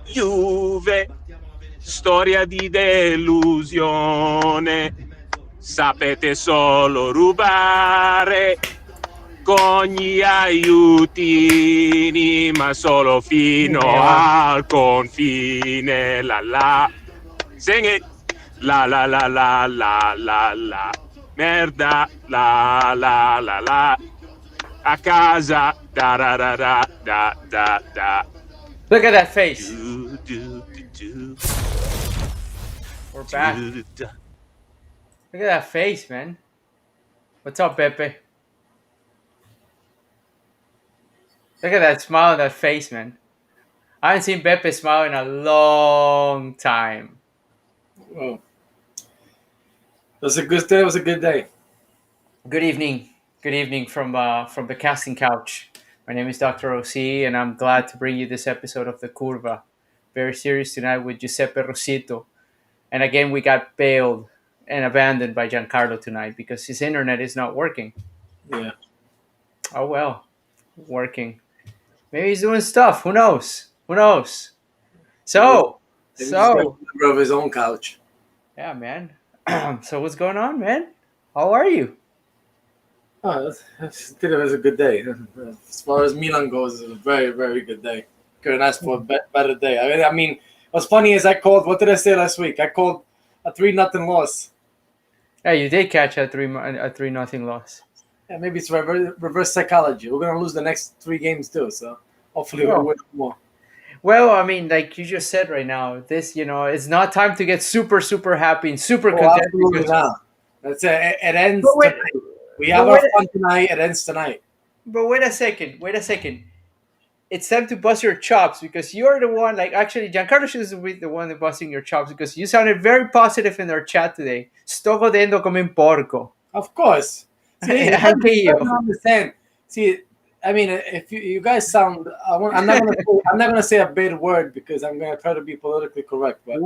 Juve, storia di delusione, sapete solo rubare con gli aiutini, ma solo fino al confine. La la, sing it. La la la la la la la, merda, la la la la, a casa, da da da da da da da. Look at that face. Do, do, do, do. We're back. Do, do. Look at that face, man. What's up, Pepe? Look at that smile on that face, man. I haven't seen Pepe smile in a long time. Well, it was a good day. It was a good day. Good evening. Good evening from the casting couch. My name is Dr. Rossi, and I'm glad to bring you this episode of the Curva. Very serious tonight with Giuseppe Rosito. And again, we got bailed and abandoned by Giancarlo tonight because his internet is not working. Yeah. Oh well, working. Maybe he's doing stuff. Who knows? Who knows? So, Maybe he's got a member of his own couch. yeah, man. So what's going on, man? How are you? Oh, I think it was a good day. As far as Milan goes, it was a very, very good day. Couldn't ask for a better day. I mean, what's funny is I called. What did I say last week? I called a 3-0 loss. Yeah, you did catch a 3-0 loss. Yeah, maybe it's reverse psychology. We're gonna lose the next 3 games too, so hopefully we'll win more. Well, I mean, like you just said right now, this, it's not time to get super, super happy and super content. Absolutely not. That's it. It ends tonight. We have our fun tonight. It ends tonight. But wait a second. It's time to bust your chops because you're the one, like, actually, Giancarlo should be the one busting your chops because you sounded very positive in our chat today. Sto godendo come un porco. Of course. See, I don't understand. See, I mean, if you guys sound, I'm not gonna say a bad word because I'm gonna try to be politically correct. But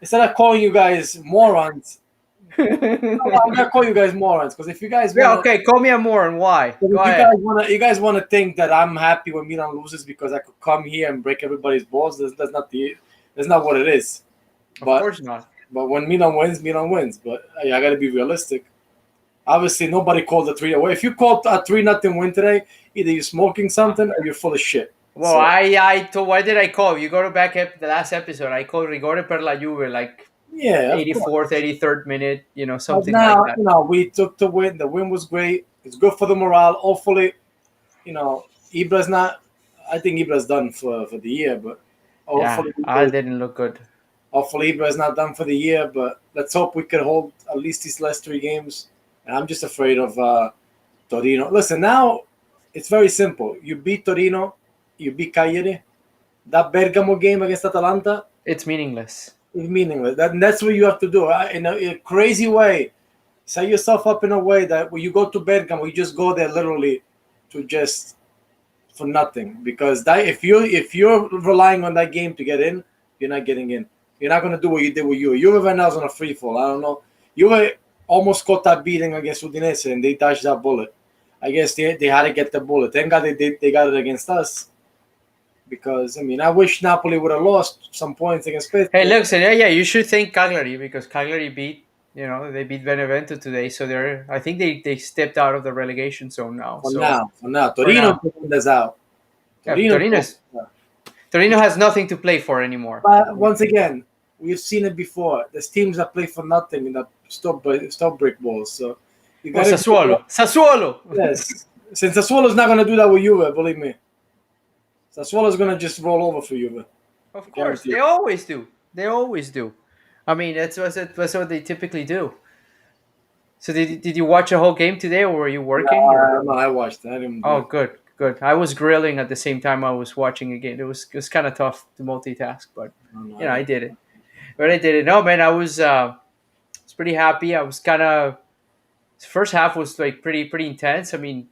instead of calling you guys morons, I'm gonna call you guys morons because if you guys call me a moron. Why? You guys want to think that I'm happy when Milan loses because I could come here and break everybody's balls. That's not what it is. Of course not. But when Milan wins. But I gotta be realistic. Obviously, nobody called a 3-0. If you called a 3-0 win today, either you're smoking something or you're full of shit. Well, why did I call? You go to back up the last episode. I called Rigore per la Juve, like 84th, 83rd minute, something like that. We took the win. The win was great. It's good for the morale. Hopefully, Ibra's not. I think Ibra's done for the year, but hopefully, I didn't look good. Hopefully, Ibra's not done for the year, but let's hope we can hold at least these last 3 games. And I'm just afraid of Torino. Listen, now it's very simple. You beat Torino, you beat Cagliari. That Bergamo game against Atalanta, it's meaningless. It's meaningless. That's what you have to do. In a crazy way, set yourself up in a way that when you go to Bergamo, you just go there literally for nothing. Because if you're relying on that game to get in, you're not getting in. You're not going to do what you did with Juve. Juve right now is on a free fall. I don't know. Juve almost got that beating against Udinese and they dodged that bullet. I guess they had to get the bullet. Thank God they got it against us. Because, I wish Napoli would have lost some points against Spezia. Hey, look, you should thank Cagliari because Cagliari they beat Benevento today. So I think they stepped out of the relegation zone now. For now. Torino is out. Torino has nothing to play for anymore. But once again, we've seen it before. There's teams that play for nothing in the stop brick balls. So Sassuolo. Yes. Since Sassuolo's not going to do that with Juve, believe me. Sassuolo's going to just roll over for Juve. Of course. They always do. I mean, that's what they typically do. So did you watch a whole game today or were you working? No, I watched it. I didn't. Oh, good. I was grilling at the same time I was watching a game. It was kind of tough to multitask, but I did it. But I did it. No, man, I was pretty happy. I was kind of first half was like pretty intense. I mean,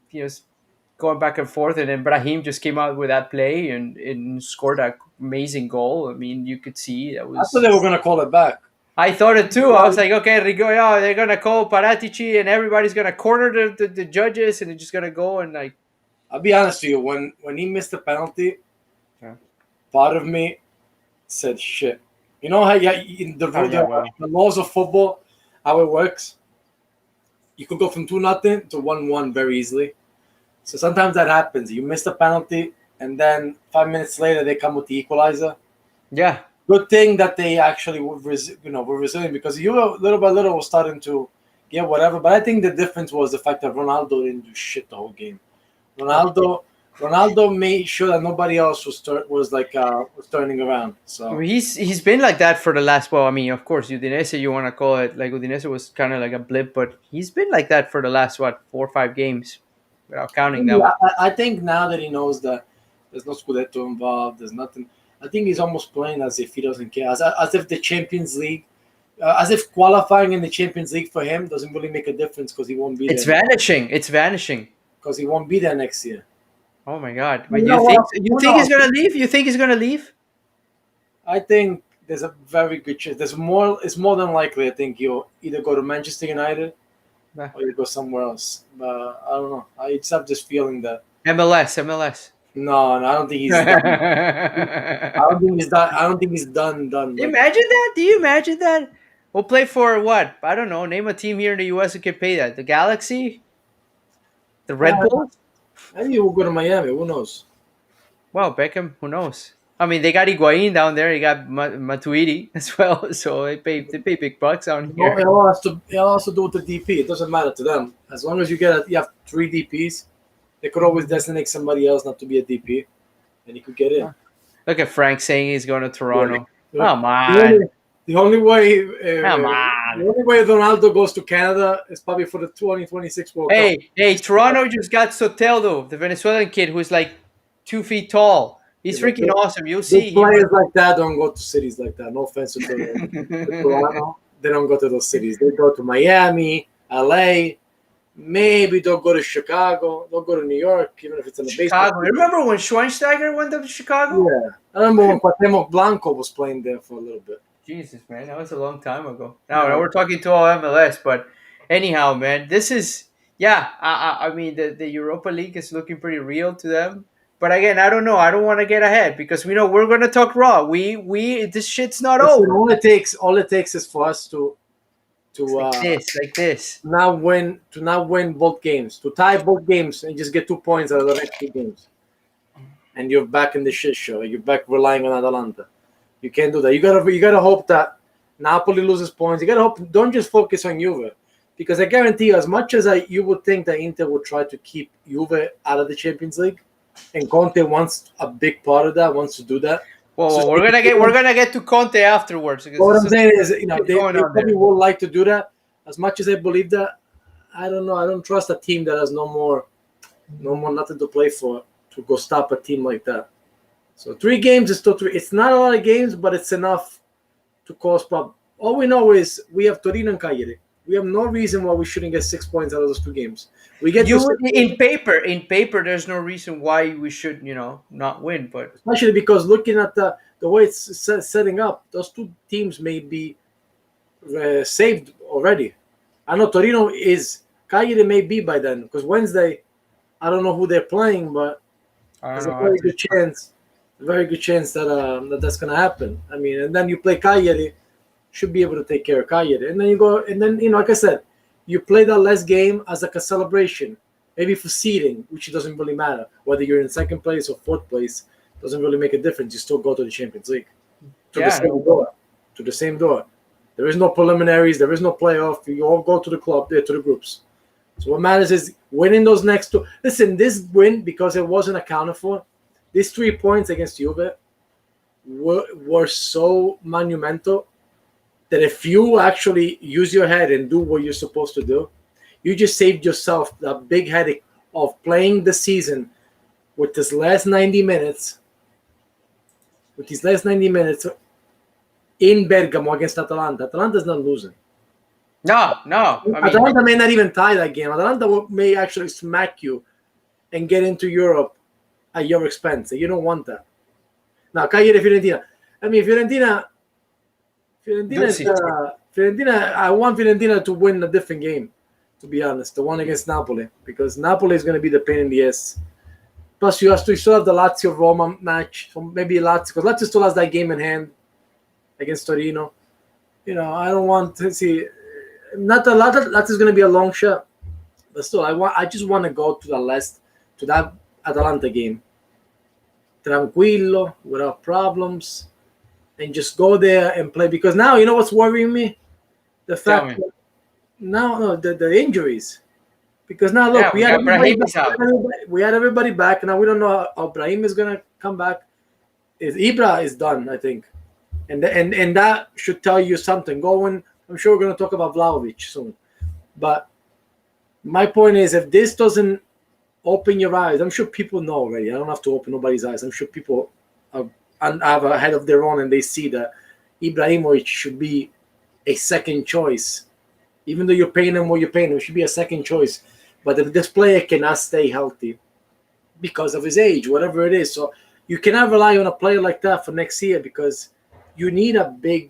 going back and forth, and then Brahim just came out with that play and scored that amazing goal. I mean, you could see that was. I thought they were gonna call it back. I thought it too. I was like, okay, they're gonna call Paratici, and everybody's gonna corner the judges, and they're just gonna go and like. I'll be honest with you. When he missed the penalty, Yeah. part of me said, "Shit." You know how in Wow. the laws of football, how it works. You could go from 2-0 to 1-1 very easily. So sometimes that happens. You miss the penalty, and then 5 minutes later they come with the equalizer. Yeah. Good thing that they actually were resilient, because you were, little by little was starting to get whatever. But I think the difference was the fact that Ronaldo didn't do shit the whole game. Ronaldo made sure that nobody else was turning around. So He's been like that for the last. Well, I mean, of course, Udinese, you want to call it like Udinese was kind of like a blip, but he's been like that for the last 4 or 5 games, without counting that one. I think now that he knows that there's no Scudetto involved, there's nothing. I think he's almost playing as if he doesn't care, as if the Champions League, as if qualifying in the Champions League for him doesn't really make a difference, because he won't be It's there. vanishing. It's vanishing. Because he won't be there next year. Oh my God! You But know you what? think he's gonna leave? You think he's gonna leave? I think there's a very good chance. It's more than likely. I think he'll either go to Manchester United Nah. or you go somewhere else. But I don't know. I just have this feeling that MLS. no, I don't think he's done. I don't think he's done. I don't think he's done. Do you imagine that? Do you imagine that? We'll play for what? I don't know. Name a team here in the U.S. who can pay that. The Galaxy? The Red Bulls? Maybe we'll go to Miami. Who knows? Well, Beckham, who knows? I mean, they got Higuain down there. They got Matuidi as well. So they pay big bucks on here. It all has to do with the DP. It doesn't matter to them. As long as you have 3 DPs, they could always designate somebody else not to be a DP, and he could get in. Look at Frank saying he's going to Toronto. Yeah. Come on. The only way Come on. Ronaldo goes to Canada is probably for the 2026 World Cup. Hey, Toronto just got Soteldo, the Venezuelan kid who's like 2 feet tall. He's freaking awesome. You'll see. Big players like that don't go to cities like that. No offense to Toronto. They don't go to those cities. They go to Miami, LA. Maybe they'll go to Chicago. They'll go to New York, even if it's in the Chicago. baseball. Remember when Schweinsteiger went to Chicago? Yeah. I remember when Cuauhtemoc Blanco was playing there for a little bit. Jesus, man, that was a long time ago. Now we're talking to all MLS, but anyhow, man, this is I mean, the Europa League is looking pretty real to them. But again, I don't know. I don't want to get ahead because we know we're gonna talk raw. We this shit's not over. All it takes is for us to like this. not win both games, to tie both games, and just get 2 points out of the next 2 games. And you're back in the shit show. You're back relying on Atalanta. You can't do that. You gotta hope that Napoli loses points. You gotta hope. Don't just focus on Juve, because I guarantee you, as much as you would think that Inter would try to keep Juve out of the Champions League, and Conte wants a big part of that, wants to do that. Well, we're gonna get to Conte afterwards. What I'm saying is, they probably would like to do that. As much as I believe that, I don't know. I don't trust a team that has no more nothing to play for to go stop a team like that. So 3 games is still 3. It's not a lot of games, but it's enough to cause problems. All we know is we have Torino and Cagliari. We have no reason why we shouldn't get 6 points out of those 2 games. We get in paper. There's no reason why we should, not win. But especially because looking at the way it's setting up, those 2 teams may be saved already. I know Cagliari may be by then, because Wednesday, I don't know who they're playing, but there's a very good chance that that's going to happen. I mean, and then you play Cagliari, should be able to take care of Cagliari. And then you go, and then, like I said, you play that last game as like a celebration, maybe for seeding, which doesn't really matter. Whether you're in 2nd place or 4th place, doesn't really make a difference. You still go to the Champions League. To the same door. There is no preliminaries. There is no playoff. You all go to the club, to the groups. So what matters is winning those next 2. Listen, this win, because it wasn't accounted for, these 3 points against Juve were so monumental that if you actually use your head and do what you're supposed to do, you just saved yourself the big headache of playing the season with these last 90 minutes in Bergamo against Atalanta. Atalanta's not losing. No. Atalanta may not even tie that game. Atalanta may actually smack you and get into Europe at your expense. You don't want that. Now, Cagliari Fiorentina. I mean, Fiorentina, I want Fiorentina to win a different game, to be honest. The one against Napoli, because Napoli is going to be the pain in the ass Plus, you still have the Lazio Roma match, so maybe Lazio, because Lazio still has that game in hand against Torino. I don't want to see. Not a lot. Lazio's going to be a long shot, but still, I just want to go to the last, to that Atalanta game, tranquilo, without problems, and just go there and play. Because now, you know what's worrying me? The fact that now, no, the injuries. Because now, look, we had everybody back. Now we don't know how Brahim is gonna come back. Ibra is done, I think, and that should tell you something. I'm sure we're gonna talk about Vlahovic soon, but my point is, if this doesn't open your eyes, I'm sure people know already. I don't have to open nobody's eyes. I'm sure people have a head of their own, and they see that Ibrahimovic should be a second choice. Even though you're paying him what you're paying him, it should be a second choice. But if this player cannot stay healthy because of his age, whatever it is, so you cannot rely on a player like that for next year, because you need a big.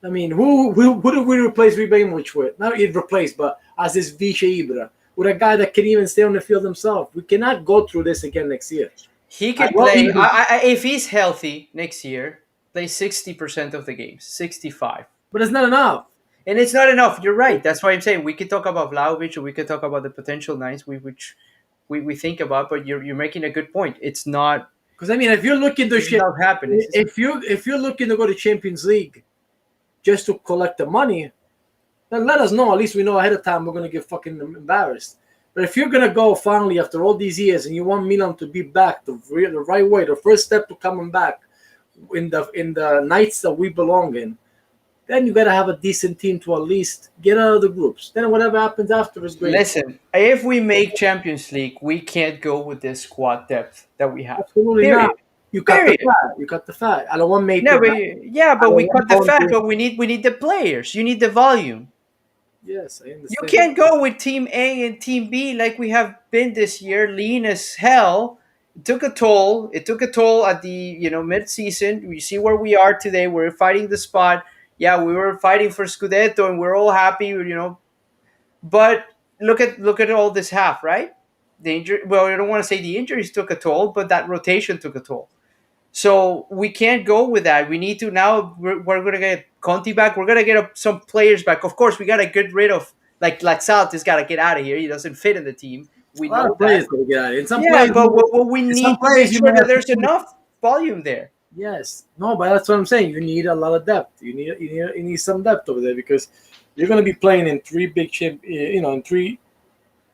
I mean, who do we replace Ibrahimovic with? Not replace, but as this Vice Ibra, with a guy that can even stay on the field himself. We cannot go through this again next year. He could play if he's healthy next year. Play 60% of the games, 65. But it's not enough. And it's not enough. You're right. That's why I'm saying we could talk about Vlahovic, or we could talk about the potential nines which we think about. But you're making a good point. It's not, because I mean, if you're looking to if you're looking to go to Champions League just to collect the money, then let us know. At least we know ahead of time we're gonna get fucking embarrassed. But if you're gonna go finally after all these years and you want Milan to be back the right way, the first step to coming back in the nights that we belong in, then you got to have a decent team to at least get out of the groups. Then whatever happens after is great. Listen, if we make Champions League, we can't go with this squad depth that we have. Absolutely not. You cut the fat. I don't want to make but we cut the fat, but we need the players. You need the volume. Yes, I understand. You can't go with Team A and Team B like we have been this year, lean as hell. It took a toll. It took a toll at the mid-season. We see where we are today. We're fighting the spot. Yeah, we were fighting for Scudetto, and we're all happy, But look at all this half, right? The injury. Well, I don't want to say the injuries took a toll, but that rotation took a toll. So we can't go with that. We need to now. We're going to get Conti back. We're going to get some players back. Of course, we got to get rid of like Salt has got to get out of here. He doesn't fit in the team. We know players got to get out of here. Yeah, but we need to make sure that there's enough volume there. Yes, no, but that's what I'm saying. You need a lot of depth. You need some depth over there, because you're going to be playing in three big not three.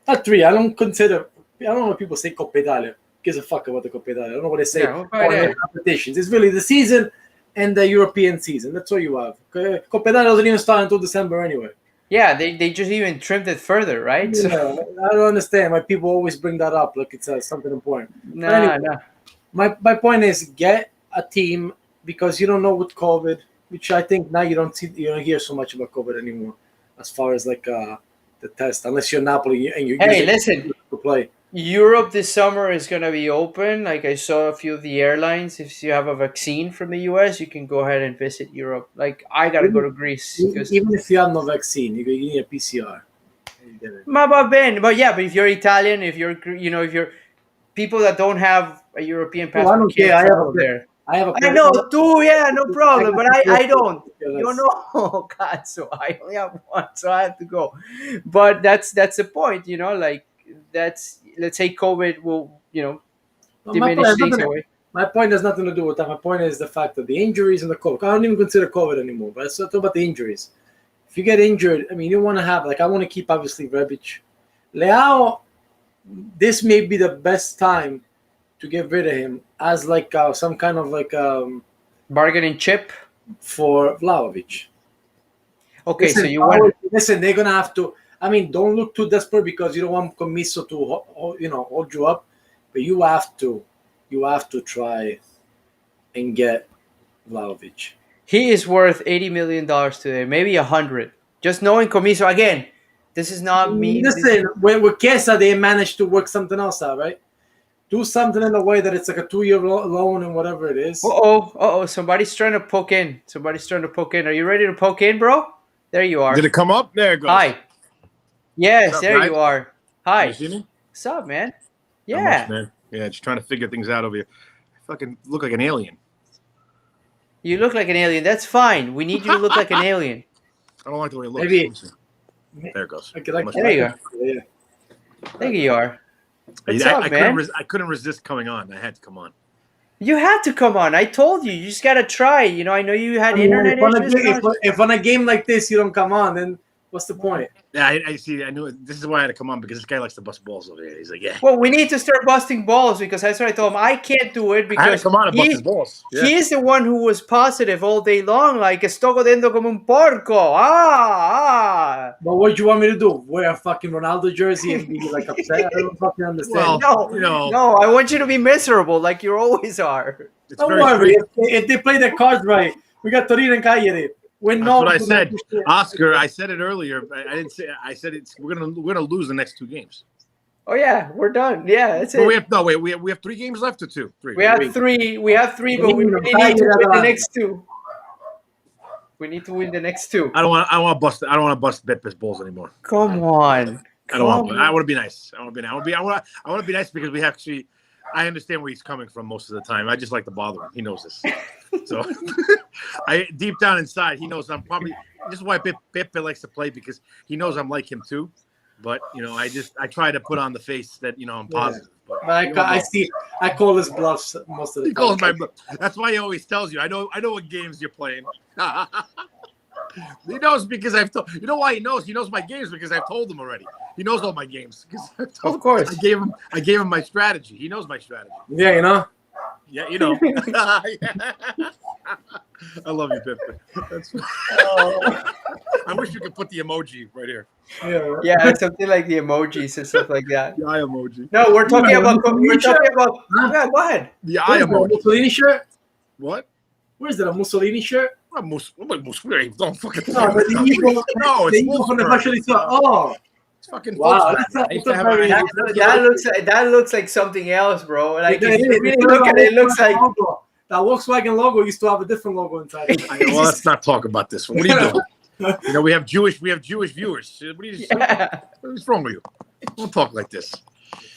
I don't know what people say Coppa Italia. Gives a fuck about the Coppa Italia. I don't know what they say. Competitions. It's really the season and the European season. That's all you have. Coppa Italia doesn't even start until December anyway. Yeah, they just even trimmed it further, right? Yeah, so, I don't understand why people always bring that up like it's something important. No. My point is, get a team, because you don't know with COVID, which I think now you don't hear so much about COVID anymore, as far as like the test, unless you're Napoli and you. Hey, listen. To play. Europe this summer is going to be open. Like I saw a few of the airlines. If you have a vaccine from the US, you can go ahead and visit Europe. Like I got to go to Greece. Even if you have no vaccine, you need a PCR. But if you're Italian, if you're people that don't have a European passport, I have a I know too, yeah, no problem. But I don't. God, so I only have one, so I have to go. But that's the point, like that's, let's say COVID will, diminish things away. My point has nothing to do with that. My point is the fact that the injuries and the COVID. I don't even consider COVID anymore, but let's talk about the injuries. If you get injured, I mean, you want to have, I want to keep obviously Rebic. Leao, this may be the best time to get rid of him as some kind of bargaining chip for Vlahovic. Okay, listen, so you want... Listen, they're going to have to, don't look too desperate because you don't want Commisso to, hold you up, but you have to try and get Vlahovic. He is worth $80 million today, maybe 100. Just knowing Commisso, again, this is not me. Listen, with Chiesa, they managed to work something else out, right? Do something in a way that it's like a 2-year loan and whatever it is. Somebody's trying to poke in. Are you ready to poke in, bro? There you are. Did it come up? There it goes. Hi. Yes, up, there guys? you are. Hi. You see me? What's up, man? Yeah. Not much, man. Yeah, just trying to figure things out over here. I fucking look like an alien. You look like an alien. That's fine. We need you to look like an alien. I don't like the way it looks. Maybe- Let me see. There it goes. There you go. Yeah. There you are. What's up, I man? couldn't resist coming on. I had to come on. You had to come on. I told you. You just gotta try. You know, I know you had I mean, internet issues. if on a game like this you don't come on, then what's the point? Yeah, I see. I knew it. This is why I had to come on, because this guy likes to bust balls over here. He's like, yeah. Well, we need to start busting balls because that's what I told him. I can't do it I had to because come on and bust his balls. Yeah. he is the one who was positive all day long, like estoy jodiendo como un porco. But what do you want me to do? Wear a fucking Ronaldo jersey and be like upset? I don't fucking understand. Well, No, no, I want you to be miserable like you always are. It's Don't very worry. true. If they play their cards right, we got Torino and Cagliari. That's what I said, Oscar. I said it earlier. I didn't say. I said we're gonna lose the next 2 games. Oh yeah, we're done. Yeah, that's But it. we have 3 games left or 2. 3. We have three. We have 3, but we really need to win the next 2. We need to win the next 2. I don't want to bust Bepp's balls anymore. Come on. I don't want. I want to be nice. I want to be nice because we actually. I understand where he's coming from most of the time. I just like to bother him. He knows this. So, I deep down inside, he knows I'm probably. This is why Pepe likes to play, because he knows I'm like him too. But I try to put on the face that I'm positive. But I call his bluffs most of the time. He calls my bluff. That's why he always tells you. I know what games you're playing. He knows because I've told. You know why he knows? He knows my games because I've told him already. He knows all my games. Of course. I gave him my strategy. He knows my strategy. Yeah, Yeah, I love you, Pepe. I wish you could put the emoji right here. Yeah, something like the emojis and stuff like that. The eye emoji. No, we're talking about. Yeah, go ahead. The eye emoji. Mussolini shirt? What? Where's that? A Mussolini shirt? Mussolini. Don't fucking. No, the eagle. No, it's from the fashion. Oh, it's fucking. wow. That looks like something else, bro. Like if you really It's look at it, it looks like. That Volkswagen logo used to have a different logo inside. Well, let's not talk about this one. What are you doing? We have Jewish viewers. What's wrong with you? Don't talk like this.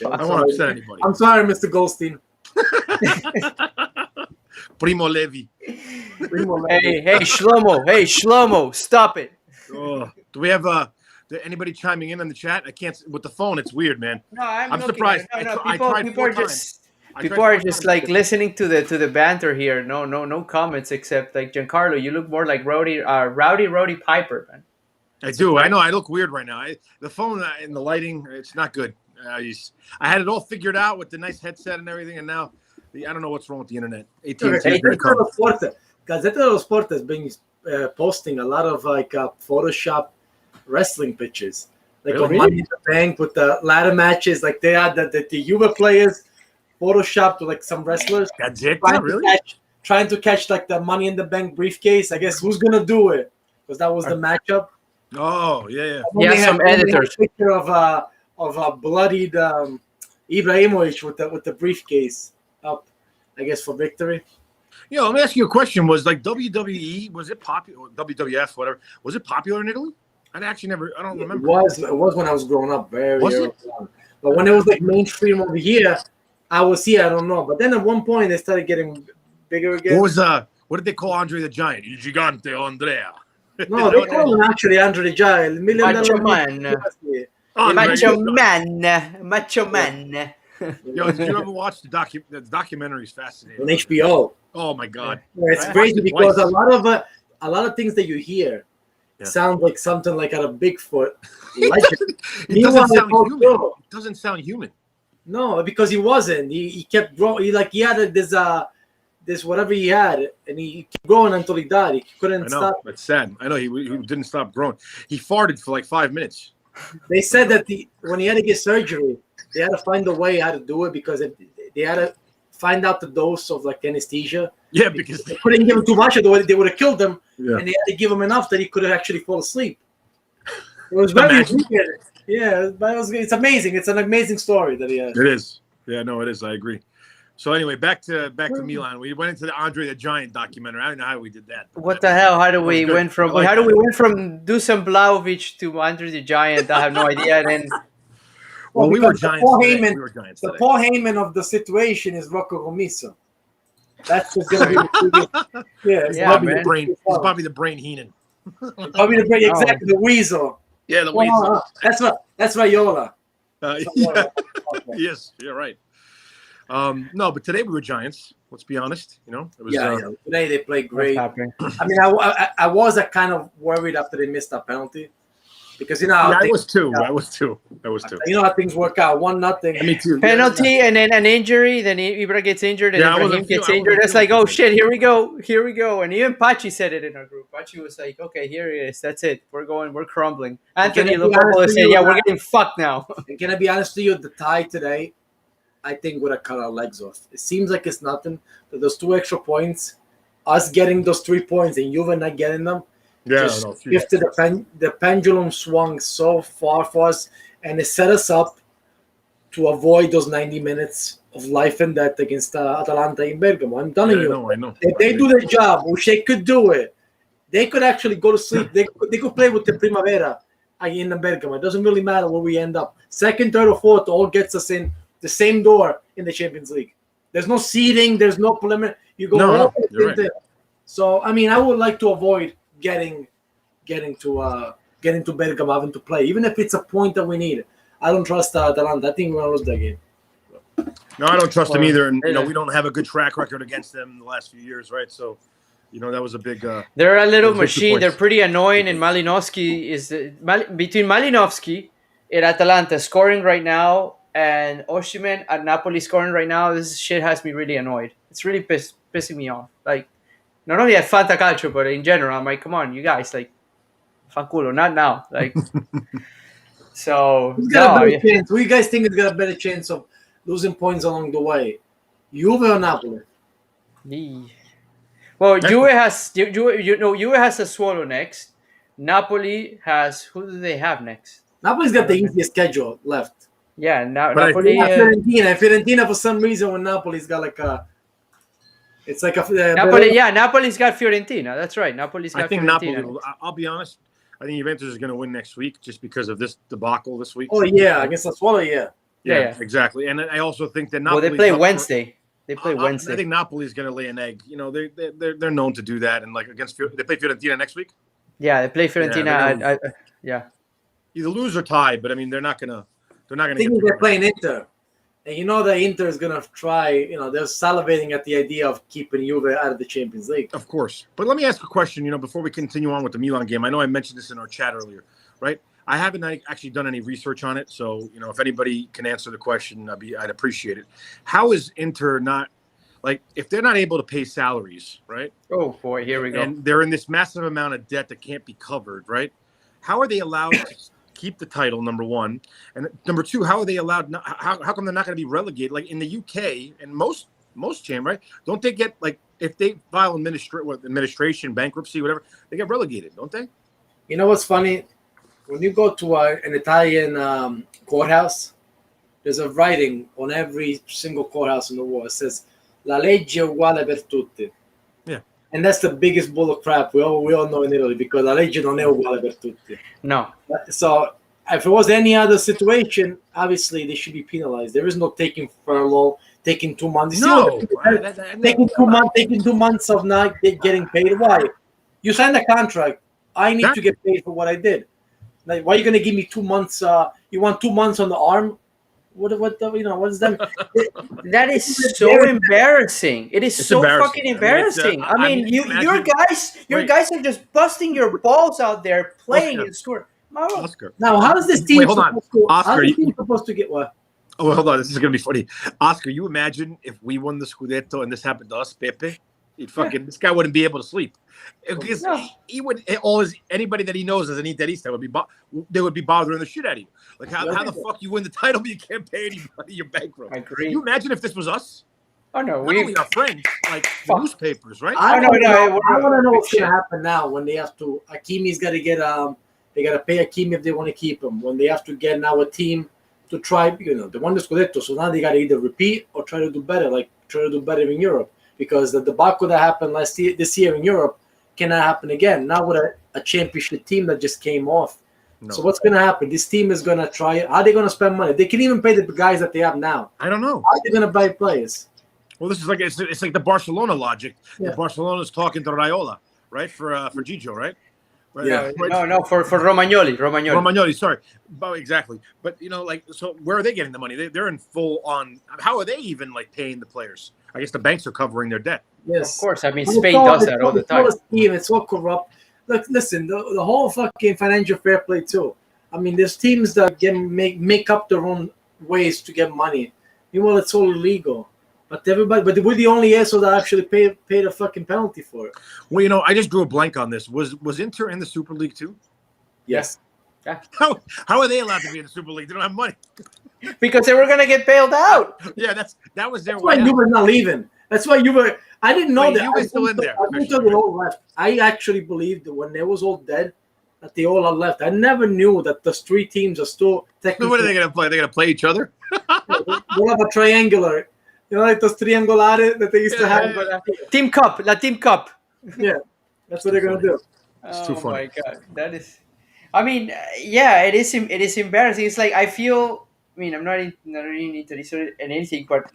I don't want to upset anybody. I'm sorry, Mr. Goldstein. Primo Levi. Hey, Shlomo, stop it. Oh, do we have anybody chiming in on the chat? I can't with the phone. It's weird, man. No, I'm surprised. People are just like listening to the banter here. No comments except like Giancarlo. You look more like Rowdy Piper, man. I do. I know. I look weird right now. The phone and the lighting, it's not good. I had it all figured out with the nice headset and everything, and now I don't know what's wrong with the internet. Gazzetta dello Sport has been posting a lot of like Photoshop wrestling pictures, like on Money in the Bank with the ladder matches. Like they had the Juve players photoshopped with like some wrestlers. Trying to catch like the Money in the Bank briefcase. I guess who's gonna do it? Because that was the matchup. Oh yeah. Yeah, some editors. Picture of a bloodied Ibrahimovic with the briefcase up, I guess, for victory. Let me ask you a question. Was like WWE, was it popular? WWF, whatever. Was it popular in Italy? I don't remember. It was when I was growing up, very early on. But when it was like mainstream over here, I don't know. But then at one point they started getting bigger again. What did they call Andre the Giant? Il Gigante Andrea. No, they call him actually Andre the Giant. Macho Man. Yo, did you ever watch the documentary? Is fascinating. On HBO. Oh my God, it's crazy because a lot of things that you hear sound like something like out of Bigfoot legend. It doesn't sound human. No, because he wasn't. He kept growing. He had this whatever he had, and he kept growing until he died. He couldn't stop. That's sad. I know he didn't stop growing. He farted for like 5 minutes. They said that when he had to get surgery, they had to find a way how to do it because they had to find out the dose of like anesthesia. Yeah, because they couldn't give him too much, otherwise they would have killed him. Yeah. And they had to give him enough that he could actually fall asleep. It was very weird. Yeah, but it's amazing. It's an amazing story that he has. It is. Yeah, no, it is. I agree. So anyway, back to Milan. We went into the Andre the Giant documentary. I don't know how we did that. What the hell? How do we went from Dusan Vlahovic to Andre the Giant? I have no idea. And then Well, we were because the Giants Paul today. Heyman, We were Giants the today. Paul Heyman of the situation is Rocco Gomiso. That's just gonna be the biggest. Yeah, He's Yeah, Bobby man. the Brain. He's Bobby the Brain Heenan. Bobby the Brain, exactly, the Weasel. Yeah, the No, Weasel. that's Raiola. Yeah. Okay. Yes, you're right. No, but today we were Giants. Let's be honest. You know, it was. Yeah. Today they played What's great. happening? I mean, I was kind of worried after they missed that penalty because you know how Yeah, I things was too. work out. I was too. You know how things work out. 1-0. Me too. Penalty and then an injury, then Ibra gets injured and Yeah, I Ibrahim wasn't gets feeling- I injured. wasn't It's like, feeling oh too shit, here we go. And even Pachi said it in our group. Pachi was like, okay, here it is. That's it. We're crumbling. Anthony Can I be Lobobo honest with said, you, yeah, we're Matt? getting fucked now. And can I be honest with you? The tie today, I think would have cut our legs off. It seems like it's nothing, but those 2 extra points, us getting those 3 points and Juve not getting them, just shifted the pendulum swung so far for us, and it set us up to avoid those 90 minutes of life and death against Atalanta in Bergamo. I'm telling you, I know. if they do their job, which they could do it, they could actually go to sleep. They could play with the Primavera in the Bergamo. It doesn't really matter where we end up. Second, third, or fourth all gets us in the same door in the Champions League. There's no seeding. There's no preliminary. You go all the way right. there. So I mean, I would like to avoid getting to Bergamo, having to play, even if it's a point that we need. I don't trust Atalanta. I think we're gonna lose that game. No, I don't trust them either, and Yeah. we don't have a good track record against them in the last few years, right? So, that was a big. They're a little Those are 2 machine. They're points. pretty annoying. And Malinowski is between Malinowski at Atalanta scoring right now and Osimhen at Napoli scoring right now. This shit has me really annoyed. It's really pissing me off. Like, not only at Fanta Calcio, but in general. I'm like, come on, you guys, like, fanculo, not now. Like, so Who's got a no, better chance? Who you guys think has got a better chance of losing points along the way? Juve or Napoli? well, Juve has Juve has Sassuolo next. Napoli has, who do they have next? Napoli's got the easiest schedule left. Yeah, But I Napoli. Fiorentina, for some reason, when Napoli's got like a, it's like a Napoli, yeah, Napoli's got Fiorentina. That's right. Napoli's got I think Fiorentina. Napoli. I'll be honest. I think Juventus is going to win next week just because of this debacle this week. Oh yeah, against Sassuolo, yeah. Yeah. Exactly. And I also think that Well, Napoli. they play Wednesday. They play I Wednesday. think Napoli is going to lay an egg. They're known to do that. And like against they play Fiorentina next week. Yeah, they play Fiorentina. Yeah. Either lose or tie, but I mean they're not going to. They're not going I to. think they're playing Inter, and that Inter is gonna try. They're salivating at the idea of keeping Juve out of the Champions League. Of course. But let me ask a question, before we continue on with the Milan game. I know I mentioned this in our chat earlier, right? I haven't actually done any research on it. So, if anybody can answer the question, I'd appreciate it. How is Inter not, like, if they're not able to pay salaries, right? Oh, boy, here we go. And they're in this massive amount of debt that can't be covered, right? How are they allowed to keep the title, number one? And number two, how are they allowed, how come they're not going to be relegated? Like in the UK and most champ, right? Don't they get, like, if they file administration, bankruptcy, whatever, they get relegated, don't they? You know what's funny? When you go to an Italian courthouse, there's a writing on every single courthouse in the world. It says, "La legge è uguale per tutti." Yeah. And that's the biggest bull of crap we all know in Italy, because la legge non è uguale per tutti. No. So if it was any other situation, obviously they should be penalized. There is no taking furlough, taking 2 months. Taking 2 months of not getting paid. Why? You signed a contract. I need to get paid for what I did. Like, why are you going to give me 2 months? You want 2 months on the arm? What is that? That is so embarrassing. It is so fucking embarrassing. I mean, your guys are just busting your balls out there playing and scoring. Oscar. Now, how is this team Wait, hold on. Oscar, supposed to get what? Oh, hold on. This is going to be funny. Oscar, you imagine if we won the Scudetto and this happened to us, Pepe? This guy wouldn't be able to sleep. Because he would, anybody that he knows as an Interista they would be bothering the shit out of you. Like, how the fuck you win the title but you can't pay anybody? You're bankrupt. I agree. Can you imagine if this was us? Oh no, Not only our friends, like newspapers, right? I want to know what's going to happen now when they have to. Hakimi's got to get they got to pay Hakimi if they want to keep him. When they have to get now a team to try, they won the Scudetto, so now they got to either repeat or try to do better, in Europe, because the debacle that happened this year in Europe cannot happen again. Now with a championship team that just came off. No. So what's going to happen? This team is going to try. How are they going to spend money? They can even pay the guys that they have now. I don't know. How are they going to buy players? Well, this is like it's like the Barcelona logic. Yeah. The Barcelona's talking to Raiola, right? For Gigio, right? Right. Yeah. No, for Romagnoli. Romagnoli, sorry. Exactly. But, so where are they getting the money? They're in full on. How are they even, paying the players? I guess the banks are covering their debt. Yes. Of course. I mean, Spain does that all the time. It's all a scheme. It's all corrupt. Look, listen, the whole fucking financial fair play, too. I mean, there's teams that make up their own ways to get money. Meanwhile, it's all illegal. But we're the only assholes that actually pay the fucking penalty for it. Well, I just drew a blank on this. Was Inter in the Super League too? Yes. Yeah. How are they allowed to be in the Super League? They don't have money. Because they were gonna get bailed out. Yeah, that was their That's why way. you were not leaving. That's why you were. I didn't know that. You were still in there. I thought they all left. I actually believed that when they was all dead, that they all are left. I never knew that the three teams are still technically. What are they going to play? They're going to play each other? We'll have a triangular. Like those triangolares that they used to have. But, Team Cup, La Team Cup. Yeah, that's what they're gonna do. It's too funny. Oh my God, that is. I mean, yeah, it is. It is embarrassing. It's like I feel. I mean, I'm not really into this or anything, but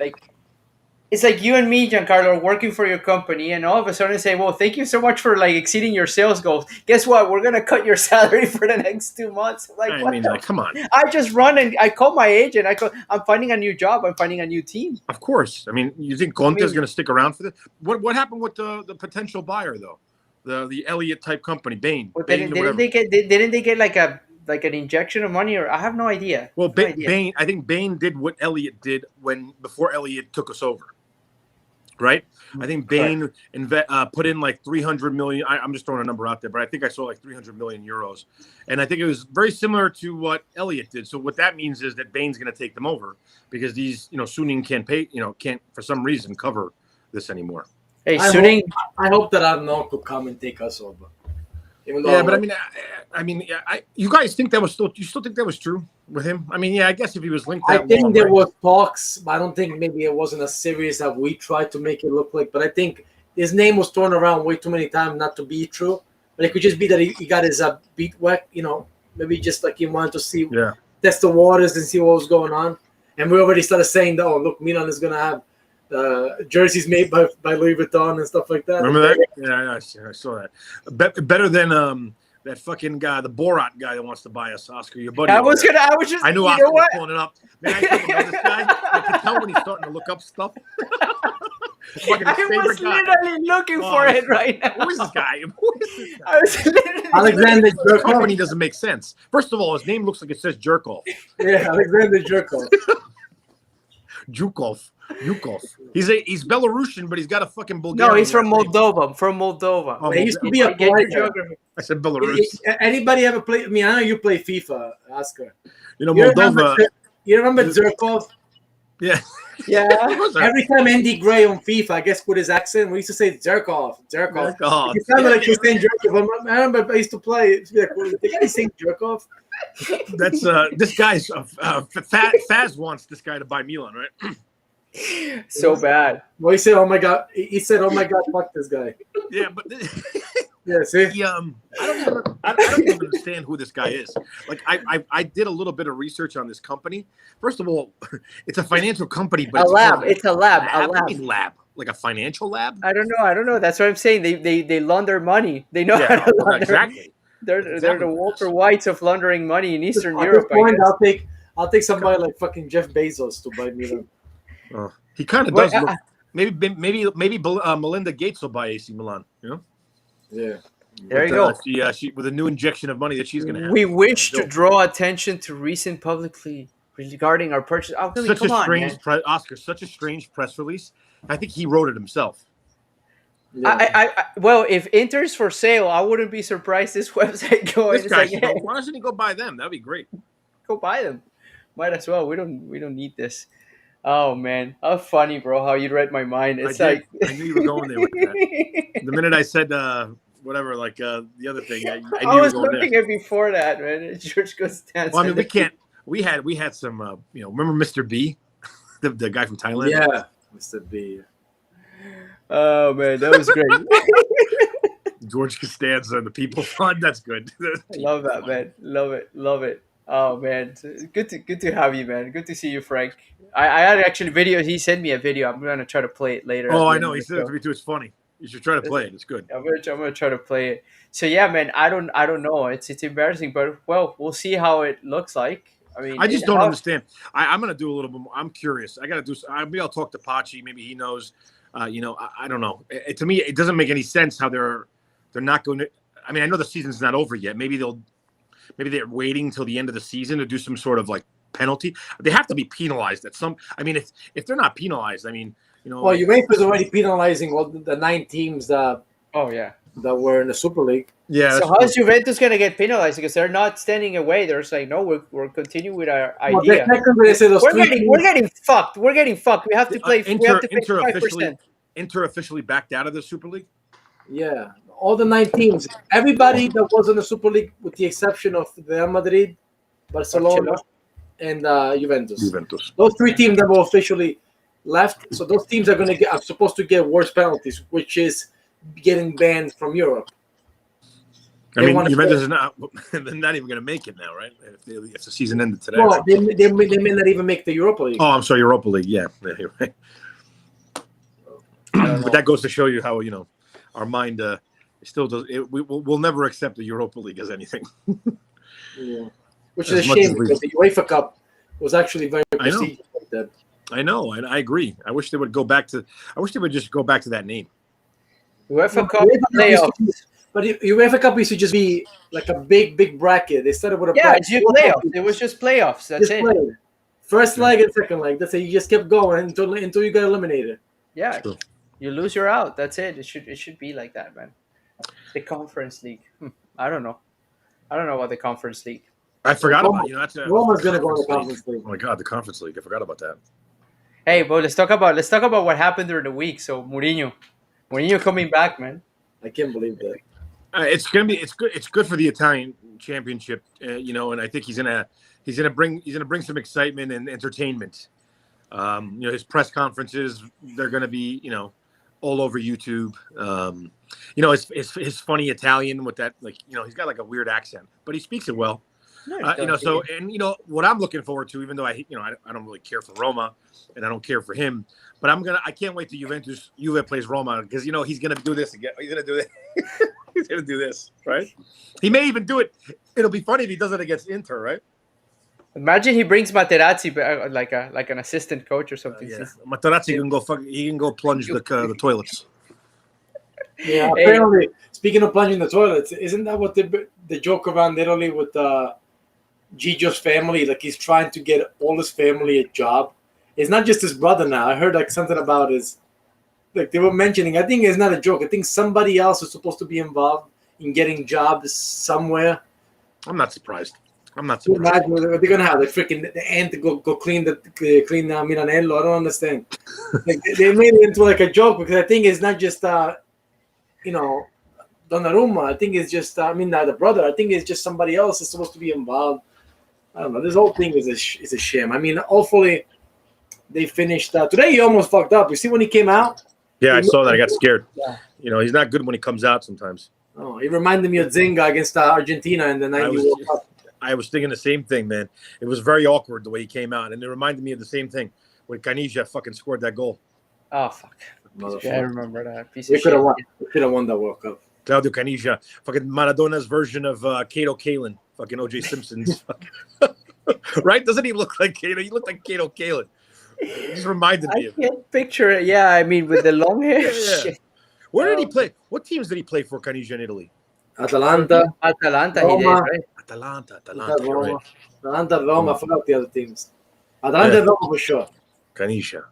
it's like you and me, Giancarlo, are working for your company, and all of a sudden say, "Well, thank you so much for exceeding your sales goals. Guess what? We're gonna cut your salary for the next 2 months." Come on. I just run and I call my agent. I'm finding a new job. I'm finding a new team. Of course. I mean, you think Conte is going to stick around for this? What happened with the potential buyer though? The Elliott type company, Bain. Well, Bain didn't they get like an injection of money, or I have no idea. Well, No idea. Bain. I think Bain did what Elliott did before Elliott took us over. Right, I think Bain put in 300 million. I'm just throwing a number out there, but I think I saw 300 million euros, and I think it was very similar to what Elliott did. So what that means is that Bain's going to take them over because these, Suning can't for some reason cover this anymore. Hey, Suning. I hope that Arnaud could come and take us over. Yeah, but you guys think that was you still think that was true with him? I mean, yeah, I guess if he was linked. I think there was talks, but I don't think maybe it wasn't as serious as we tried to make it look like. But I think his name was thrown around way too many times not to be true. But it could just be that he got his beat wet, maybe just he wanted to see, test the waters and see what was going on. And we already started saying that, look, Milan is going to have jerseys made by Louis Vuitton and stuff like that. Remember that? Yeah, I saw that. Better than that fucking guy, the Borat guy that wants to buy us, Oscar, your buddy. I knew Oscar was pulling it up. Man, I fucking know this guy. I can tell when he's starting to look up stuff. I was literally looking for it right now. Who is this guy? I was literally Alexander Jerkov. Company doesn't make sense. First of all, his name looks like it says Jerkov. Yeah, Alexander Jerkov. Jukov. He's Belarusian, but he's got a fucking Bulgarian. No, he's from Moldova. Oh, he used to be a player. I said Belarus. Anybody ever play? I mean, I know you play FIFA, Oscar. Moldova. You remember Zerkov? Yeah. Yeah. Every time Andy Gray on FIFA, I guess with his accent, we used to say Zerkov. It sounded like he's saying Jerkov. I remember I used to play. It's like, did he say Jerkov? That's this guy's Faz wants this guy to buy Milan, right? So bad. Well, he said, "Oh my god!" He said, "Oh my god, fuck this guy." Yeah, but yeah, see, I don't even understand who this guy is. I did a little bit of research on this company. First of all, it's a financial company, but It's a lab. Lab, like a financial lab. I don't know. That's what I'm saying. They launder money. They know how to launder. Exactly. They're the Walter Whites of laundering money in Eastern Europe. Point, I'll take somebody like fucking Jeff Bezos to buy Milan. He kind of does look. Maybe Melinda Gates will buy AC Milan. Yeah. There you go. She with a new injection of money that she's going to have. We wish to draw attention to recent publicly regarding our purchase. Oh, really? Oscar, such a strange press release. I think he wrote it himself. Yeah. Well, if Inter's for sale, I wouldn't be surprised this website going. This guy, why doesn't he go buy them? That'd be great. Go buy them. Might as well. We don't need this. Oh man, how funny, bro! How you read my mind. It's I knew you were going there with that. The minute I said whatever, the other thing, I knew I was you were going looking there. at before that, man. George Costanza. Well, I mean, we can't. We had some. Remember Mr. B, the guy from Thailand. Yeah, Mr. B. Oh man, that was great. George Costanza and the People Fund. That's good. Love that, man. Love it. Love it. Oh man, good to have you, man. Good to see you, Frank. I had actually video. He sent me a video. I'm gonna try to play it later. Oh, at the I end know. of He the said it show. to me too. It's funny. You should try to play it. It's good. I'm gonna try to play it. So yeah, man. I don't know. It's embarrassing, but well, we'll see how it looks like. I mean, I just don't understand. I'm going to do a little bit more. I'm curious. I got to do. Maybe I'll talk to Pachi. Maybe he knows. I don't know. To me, it doesn't make any sense how they're not going to. I mean, I know the season's not over yet. Maybe they're waiting until the end of the season to do some sort of like penalty. They have to be penalized at some. I mean, if they're not penalized, I mean, Well, UEFA's already penalizing all the 9 teams that were in the Super League. Yeah. So how's Juventus gonna get penalized because they're not standing away? They're saying no, we're continuing with our idea. They say those We're three getting fucked. We're getting fucked. We have to play. We have to pay 5%. Inter officially backed out of the Super League. Yeah, all the 9 teams, everybody that was in the Super League, with the exception of Real Madrid, Barcelona, and Juventus. Those 3 teams that were officially left. So those teams are supposed to get worse penalties, which is getting banned from Europe. I mean, Juventus is not. They're not even going to make it now, right? If the season ended today. Well, they may not even make the Europa League. Oh, I'm sorry, Europa League. Yeah, you're right. But that goes to show you how our mind still does. We'll never accept the Europa League as anything. Yeah. Which is a shame because the UEFA Cup was actually very prestigious like that. I know, and I agree. I wish they would go back to. I wish they would just go back to that name. UEFA Cup playoffs. But UEFA Cup used to just be like a big bracket. They started with a bracket. It's playoffs. It was just playoffs. That's it. Played. First leg and second leg. That's it. You just kept going until you got eliminated. Yeah. True. You lose, you're out. That's it. It should be like that, man. The Conference League. I don't know. I don't know about the Conference League. I forgot about that's Roma's gonna go to the Conference League. Oh my God, the Conference League. I forgot about that. Hey, but let's talk about what happened during the week. So Mourinho coming back, man. I can't believe that. It's good. It's good for the Italian championship, and I think he's gonna bring some excitement and entertainment. His press conferences, they're gonna be all over YouTube. His funny Italian with that, he's got like a weird accent, but he speaks it well. What I'm looking forward to, even though I don't really care for Roma and I don't care for him, but I can't wait till Juve plays Roma because he's gonna do this again. He's gonna do it. He's gonna do this, right? He may even do it. It'll be funny if he does it against Inter, right? Imagine he brings Materazzi like an assistant coach or something. Materazzi can go plunge the toilets. Yeah, apparently. Speaking of plunging the toilets, isn't that what the joke around Italy with Gigio's family? Like he's trying to get all his family a job. It's not just his brother now. I heard something about they were mentioning. I think it's not a joke. I think somebody else is supposed to be involved in getting jobs somewhere. I'm not surprised. Imagine they're gonna have the aunt to go clean Milanello. I don't understand. They made it into like a joke because I think it's not just Donnarumma. I think it's just not the brother. I think it's just somebody else is supposed to be involved. I don't know. This whole thing is a shame. I mean, hopefully they finished. Today he almost fucked up. You see when he came out? Yeah, I saw that. I got scared. Yeah. He's not good when he comes out sometimes. Oh, he reminded me of Zinga against Argentina in the 90 World Cup. I was thinking the same thing, man. It was very awkward the way he came out, and it reminded me of the same thing when Canija fucking scored that goal. Oh fuck! Yeah, I remember that. We could have won that World Cup. Claudio Canija, fucking Maradona's version of Cato Kalin, fucking O.J. Simpson's. Right? Doesn't he look like Cato? He looked like Cato Kalin. It just reminded me of it. I can't picture it. Yeah, I mean with the long hair. Yeah. Where did he play? What teams did he play for Canija in Italy? Atalanta, Roma, he did, right? Atalanta, Roma. Right. Atalanta, Roma. I forgot the other teams. Atalanta, Roma for sure. Canija.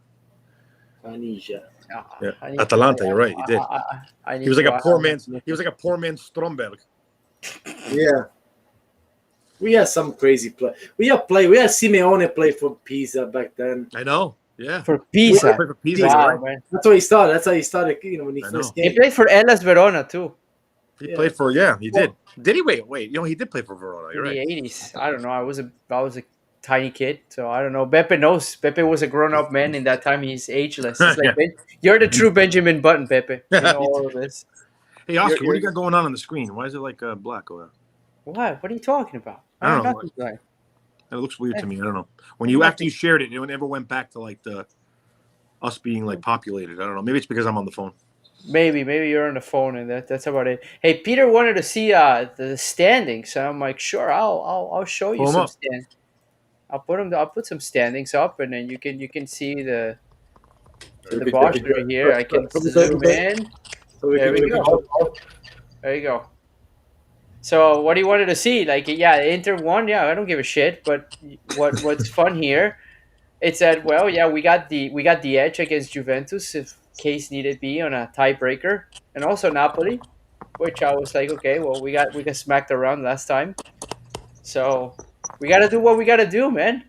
Yeah. Atalanta, you're right. He did. He was like a poor man's. He was like a poor man's Stromberg. Yeah. We had some crazy play. We had Simeone play for Pisa back then. I know. Yeah. For Pisa. For Pisa, wow, right? man. That's how he started. When he first came. He played for Hellas Verona too. He played for he did. Did he? Wait. He did play for Verona. You're in right. the 80s. I don't know. I was a tiny kid, so I don't know. Beppe knows. Beppe was a grown-up man in that time. He's ageless. It's like you're the true Benjamin Button, Beppe. You know all of this. Hey, Oscar, what do you got going on the screen? Why is it like black over there? What? What are you talking about? I don't know. Nothing black. It looks weird to me. I don't know. When you after you shared it, it never went back to like the us being like populated. I don't know. Maybe it's because I'm on the phone. Maybe you're on the phone, and that's about it. Hey, Peter wanted to see the standings, so I'm like, sure, I'll show you Pull 'em some up. stand. I'll put some standings up, and then you can see the debauchery here. I can zoom in. There we go. There you go. So what do you wanted to see? Like, yeah, Inter won. Yeah, I don't give a shit. But what's fun here? It's that, well, yeah, we got the edge against Juventus if case needed be on a tiebreaker, and also Napoli, which I was like, okay, well, we got smacked around last time, so we got to do what we got to do, man.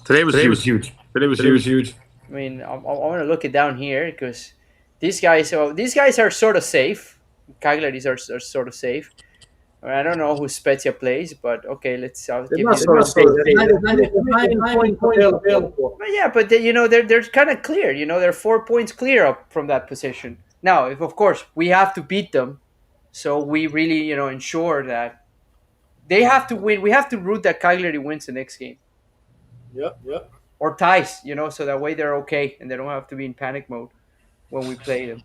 Today was huge. Today was huge. I mean, I want to look it down here because these guys are sort of safe. Cagliari's are sort of safe. I mean, I don't know who Spezia plays, but okay, let's give you But yeah, but they're kind of clear. They're 4 points clear up from that position. Now, if of course we have to beat them, so we really ensure that they have to win. We have to root that Cagliari wins the next game. Yep. Or ties, so that way they're okay and they don't have to be in panic mode when we play them.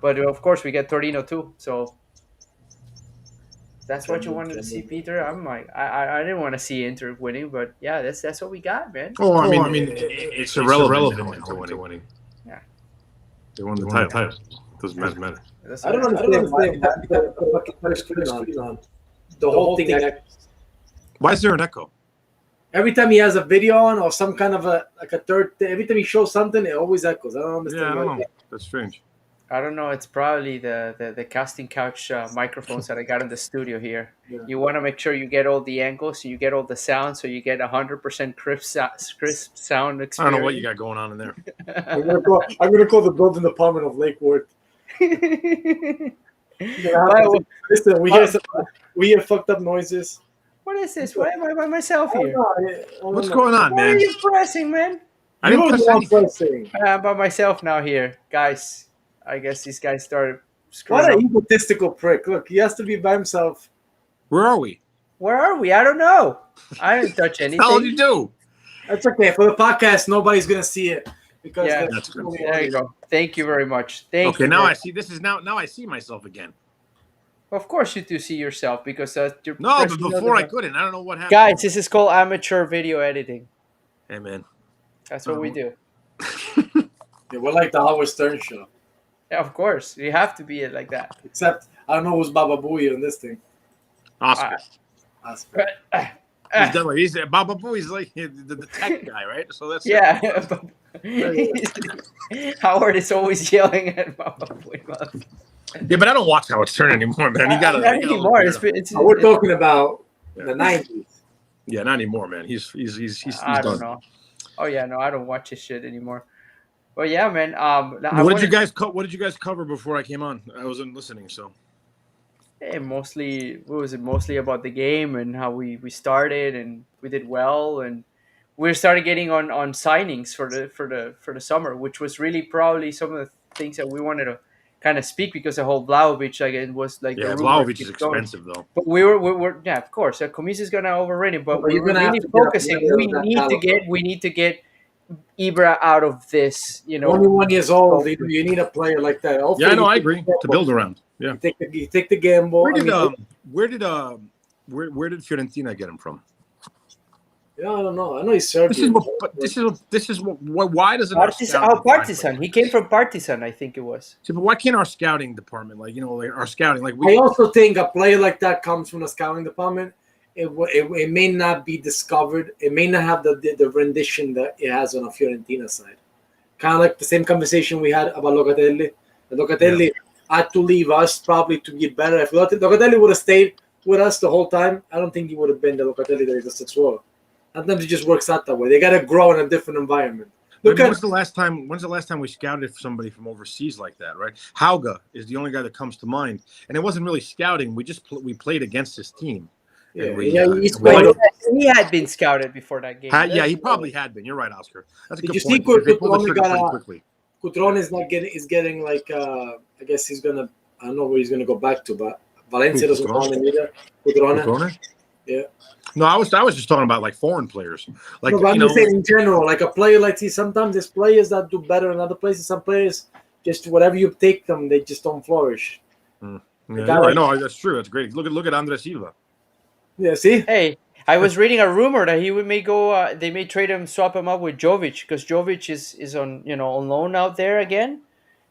But of course we get Torino too, so that's what you wanted to see, Peter. I'm like, I didn't want to see Inter winning, but yeah, that's what we got, man. Oh, I mean, it's irrelevant to winning. Yeah, they won the title. Doesn't matter. I don't understand why the whole thing. Why is there an echo? Every time he has a video on or some kind of a third, every time he shows something, it always echoes. I don't understand. Yeah, I don't know. That's strange. I don't know. It's probably the casting couch microphones that I got in the studio here. Yeah. You want to make sure you get all the angles, so you get all the sound, so you get 100% crisp sound experience. I don't know what you got going on in there. I'm gonna call the building department of Lake Worth. Listen, we hear fucked up noises. What is this? Why am I by myself here? What's going on, Why man? are you pressing, man? I didn't press anything. I'm by myself now here. Guys, I guess these guys started screwing What up. an egotistical prick. Look, he has to be by himself. Where are we? Where are we? I don't know. I didn't touch anything. How did you do? That's okay. For the podcast, nobody's going to see it. Because Yeah, that's good. there you go. Thank you very much. Thank you. Okay, now very- I see. This is now I see myself again. Of course you do see yourself because you're No, but pressing before I other- couldn't. I don't know what happened. Guys, this is called amateur video editing. Hey, man. That's what we do. Yeah, we're like the Howard Stern show. Yeah, of course. You have to be like that. Except, I don't know who's Baba Booey in this thing. Oscar. Ah, He's done. He's Baba Boo. He's like the tech guy, right? So that's yeah. Howard is always yelling at Mama. Yeah, but I don't watch Howard Stern anymore, man. You got Not anymore. It's We're talking about the 90s. Yeah, not anymore, man. He's I don't done. know. Oh yeah, no, I don't watch his shit anymore. But yeah, man. What did you guys cover before I came on? I wasn't listening, so. Mostly, what was it? Mostly about the game and how we started and we did well, and we started getting on signings for the summer, which was really probably some of the things that we wanted to kind of speak because the whole Vlahovic, like, it was like, Yeah, the Vlahovic is expensive though. But we're yeah, of course, Comis is gonna overrate it, but we're gonna have really to get focusing. a We need to get Ibra out of this. 21 years old, you need a player like that. Hopefully Yeah, no, I agree. To build around. Yeah. You take the gamble. Where did Fiorentina get him from? Yeah, I don't know. I know he's Serbian. This is what. Why doesn't Partizan? He came from Partizan, I think it was. See, but why can't our scouting department, like our scouting, like I also think a player like that comes from the scouting department. It may not be discovered. It may not have the rendition that it has on a Fiorentina side. Kind of like the same conversation we had about Locatelli. Locatelli had to leave us probably to get better. If Locatelli would have stayed with us the whole time, I don't think he would have been the Locatelli that he was at Sassuolo. Sometimes it just works out that way. They got to grow in a different environment. When's the last time we scouted for somebody from overseas like that, right? Hauga is the only guy that comes to mind, and it wasn't really scouting. We played against his team. Yeah, he had been scouted before that game. He probably had been. You're right, Oscar. That's a good you point. see Cutrone is getting like I guess he's gonna I don't know where he's going to go back to, but Valencia Who, doesn't Cutrone? want him either. Cutrone. Cutrone? Yeah. No, I was just talking about like foreign players. Like, No, but I'm you know, just saying in general, like a player like this, sometimes there's players that do better in other places. Some players, just whatever you take them, they just don't flourish. yeah, guy you're right. like- No, that's true. That's great. Look at Andre Silva. Yeah, see? Hey, I was reading a rumor that he may go. They may trade him, swap him up with Jovic because Jovic is on on loan out there again.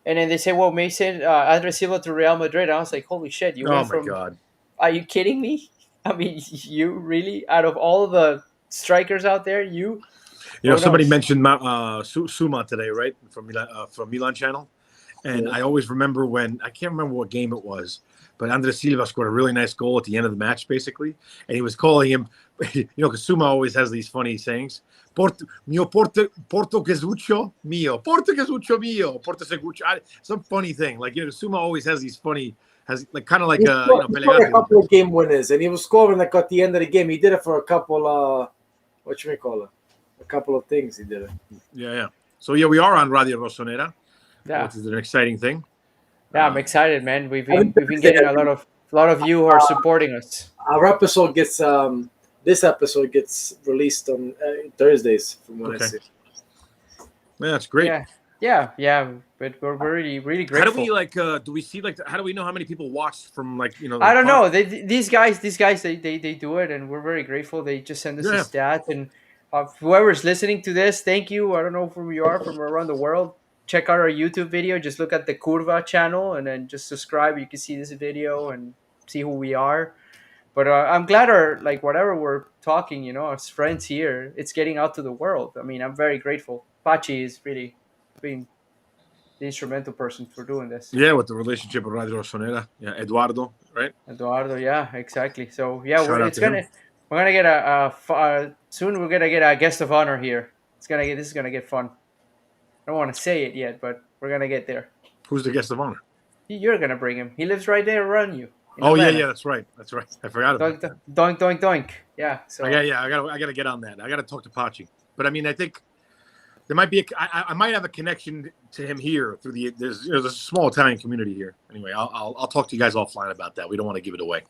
And then they say, well, may send Andre Silva to Real Madrid. I was like, holy shit! You Oh went my from. God. Are you kidding me? I mean, you really out of all the strikers out there, you. You know, Who somebody knows? mentioned Suma today, right, from Milan channel, and Yeah. I always remember when I can't remember what game it was, but Andre Silva scored a really nice goal at the end of the match, basically, and he was calling him, because Suma always has these funny sayings. Porto Gesuccio mio, Porto Gesuccio mio, Porto Seguccio. Some funny thing, like Suma always has these funny, has like kind of like He scored a Pellegrini. couple of game winners, and he was scoring like at the end of the game. He did it for a couple. What you may call it? A couple of things he did it. Yeah. So yeah, we are on Radio Rossonera, Yeah, which is an exciting thing. yeah, I'm excited, man. We've I been getting a lot of you who are supporting us. Our episode gets this episode gets released on Thursdays, from what I Okay. see. Yeah, that's great. Yeah. But we're really How grateful. do we like? Do we see like? How do we know how many people watched from like I don't know. These guys, they do it, and we're very grateful. They just send us Yeah. a stat, and whoever's listening to this, thank you. I don't know from where you are, from around the world. Check out our YouTube video. Just look at the Curva channel, and then just subscribe. You can see this video and see who we are. But I'm glad whatever we're talking, as friends here, it's getting out to the world. I mean, I'm very grateful. Pachi is really being the instrumental person for doing this. Yeah, with the relationship with Radio Rossonera. Yeah, Eduardo, right? Eduardo, yeah, exactly. So yeah, Shout out to him. we're gonna get soon. We're gonna get a guest of honor here. This is gonna get fun. I don't want to say it yet, but we're gonna get there. Who's the guest of honor? You're gonna bring him. He lives right there around you. in Oh Atlanta. yeah, that's right. I forgot about Doink, that. doink, doink, doink. Yeah. So I gotta get on that. I gotta talk to Pachi. But I mean, I think there might be I might have a connection to him here through there's a small Italian community here. Anyway, I'll talk to you guys offline about that. We don't want to give it away.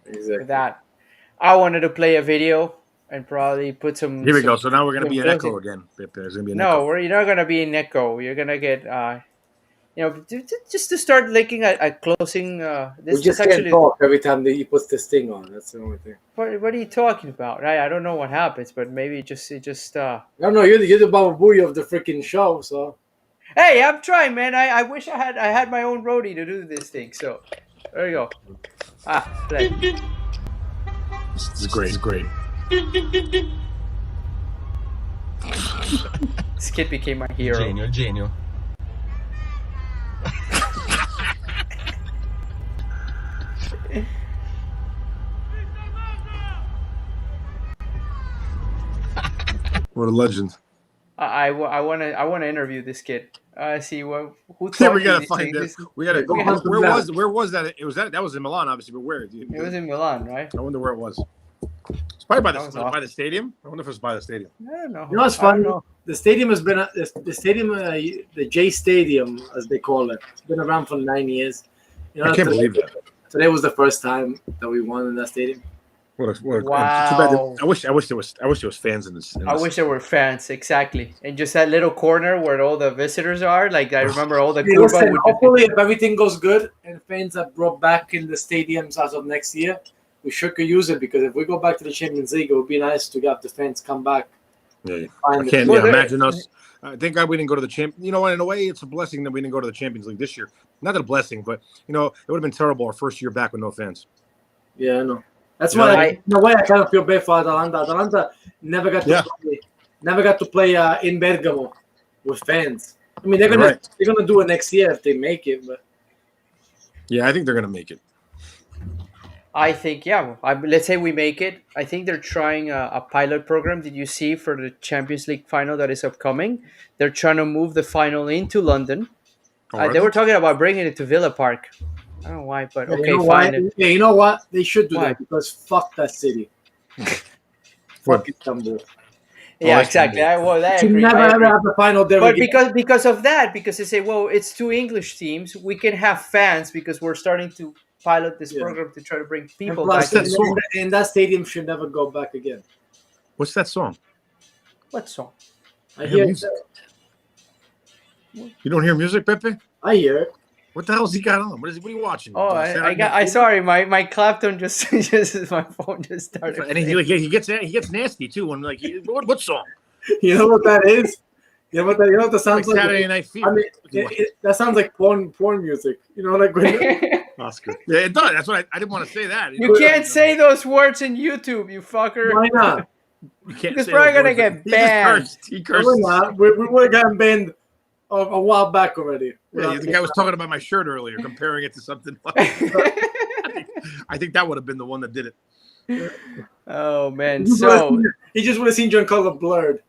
Exactly. for that, I wanted to play a video and probably put some. Here we go. So now we're gonna be an music. echo again. There's gonna be an No, echo. you're not gonna be in echo. You're gonna get just to start looking at closing. We This just is can't actually. talk every time that he puts this thing on. That's the only thing. What are you talking about? I don't know what happens, but maybe it just. I don't know. You're the Baba Booey of the freaking show, so. Hey, I'm trying, man. I wish I had my own roadie to do this thing. So there you go. Play. This is great. It's great. This kid became my hero. Genio. What a legend. I want to interview this kid. See who. Yeah, taught we you gotta these find things. it. We gotta. Go hunt them Where down. was that? It was that was in Milan, obviously, but where? It was in Milan, right? I wonder where it was. It's probably by That was by awesome. the stadium. I wonder if it's by the stadium. I don't know. You know what's I don't funny? know. The stadium has been the stadium, the J Stadium, as they call it. It's been around for 9 years. You know, I can't believe that. Today was the first time that we won in that stadium. What a, too Wow. bad. I wish there was fans in this. I wish there were fans, exactly, and just that little corner where all the visitors are. Like I remember all the Hey, Curva listen, would hopefully, if everything goes good and fans are brought back in the stadiums as of next year, we sure could use it because if we go back to the Champions League, it would be nice to have the fans come back. Yeah, Find I the- can't Well, there- imagine us. Thank God we didn't go to the champ. You know what? In a way, it's a blessing that we didn't go to the Champions League this year. Not a blessing, but it would have been terrible our first year back with no fans. Yeah, I know. That's Yeah, why, in a way, I kind of feel bad for Atalanta. Atalanta never got to play in Bergamo with fans. I mean, they're gonna do it next year if they make it. But Yeah, I think they're gonna make it. I think, yeah. Let's say we make it. I think they're trying a pilot program. Did you see for the Champions League final that is upcoming? They're trying to move the final into London. They were talking about bringing it to Villa Park. I don't know why, but okay, you know fine. why? Yeah, you know what? They should do Why? that because fuck that city. Fuck Istanbul. Yeah, that's exactly. funny. I Should agree. never I ever agree. have the final there But again. because of that, because they say, well, it's two English teams, we can have fans because we're starting to pilot this Yeah. program to try to bring And people plus, back. that song? and that stadium should never go back again. What's that song? What song? I hear hear music. You don't hear music, Pepe? I hear it. What the hell's he got on? What are you watching? Oh, Saturday I Night sorry, my Clapton just my phone just started. Fever? And he gets nasty too. When like what song? You know what that is? You know what that Like sounds like? Saturday Night Fever. I mean, that sounds like porn music. You know, like when Oscar. Yeah, it does. That's what I didn't want to say that. You can't say those words in YouTube, you fucker. why not? You can't He's say probably those gonna words. get He just banned. cursed. He No, cursed. we're not. We would have gotten banned a while back already. Yeah, the guy was talking about my shirt earlier, comparing it to something. I think that would have been the one that did it. Oh man, so He just would have seen Giancarlo blurred,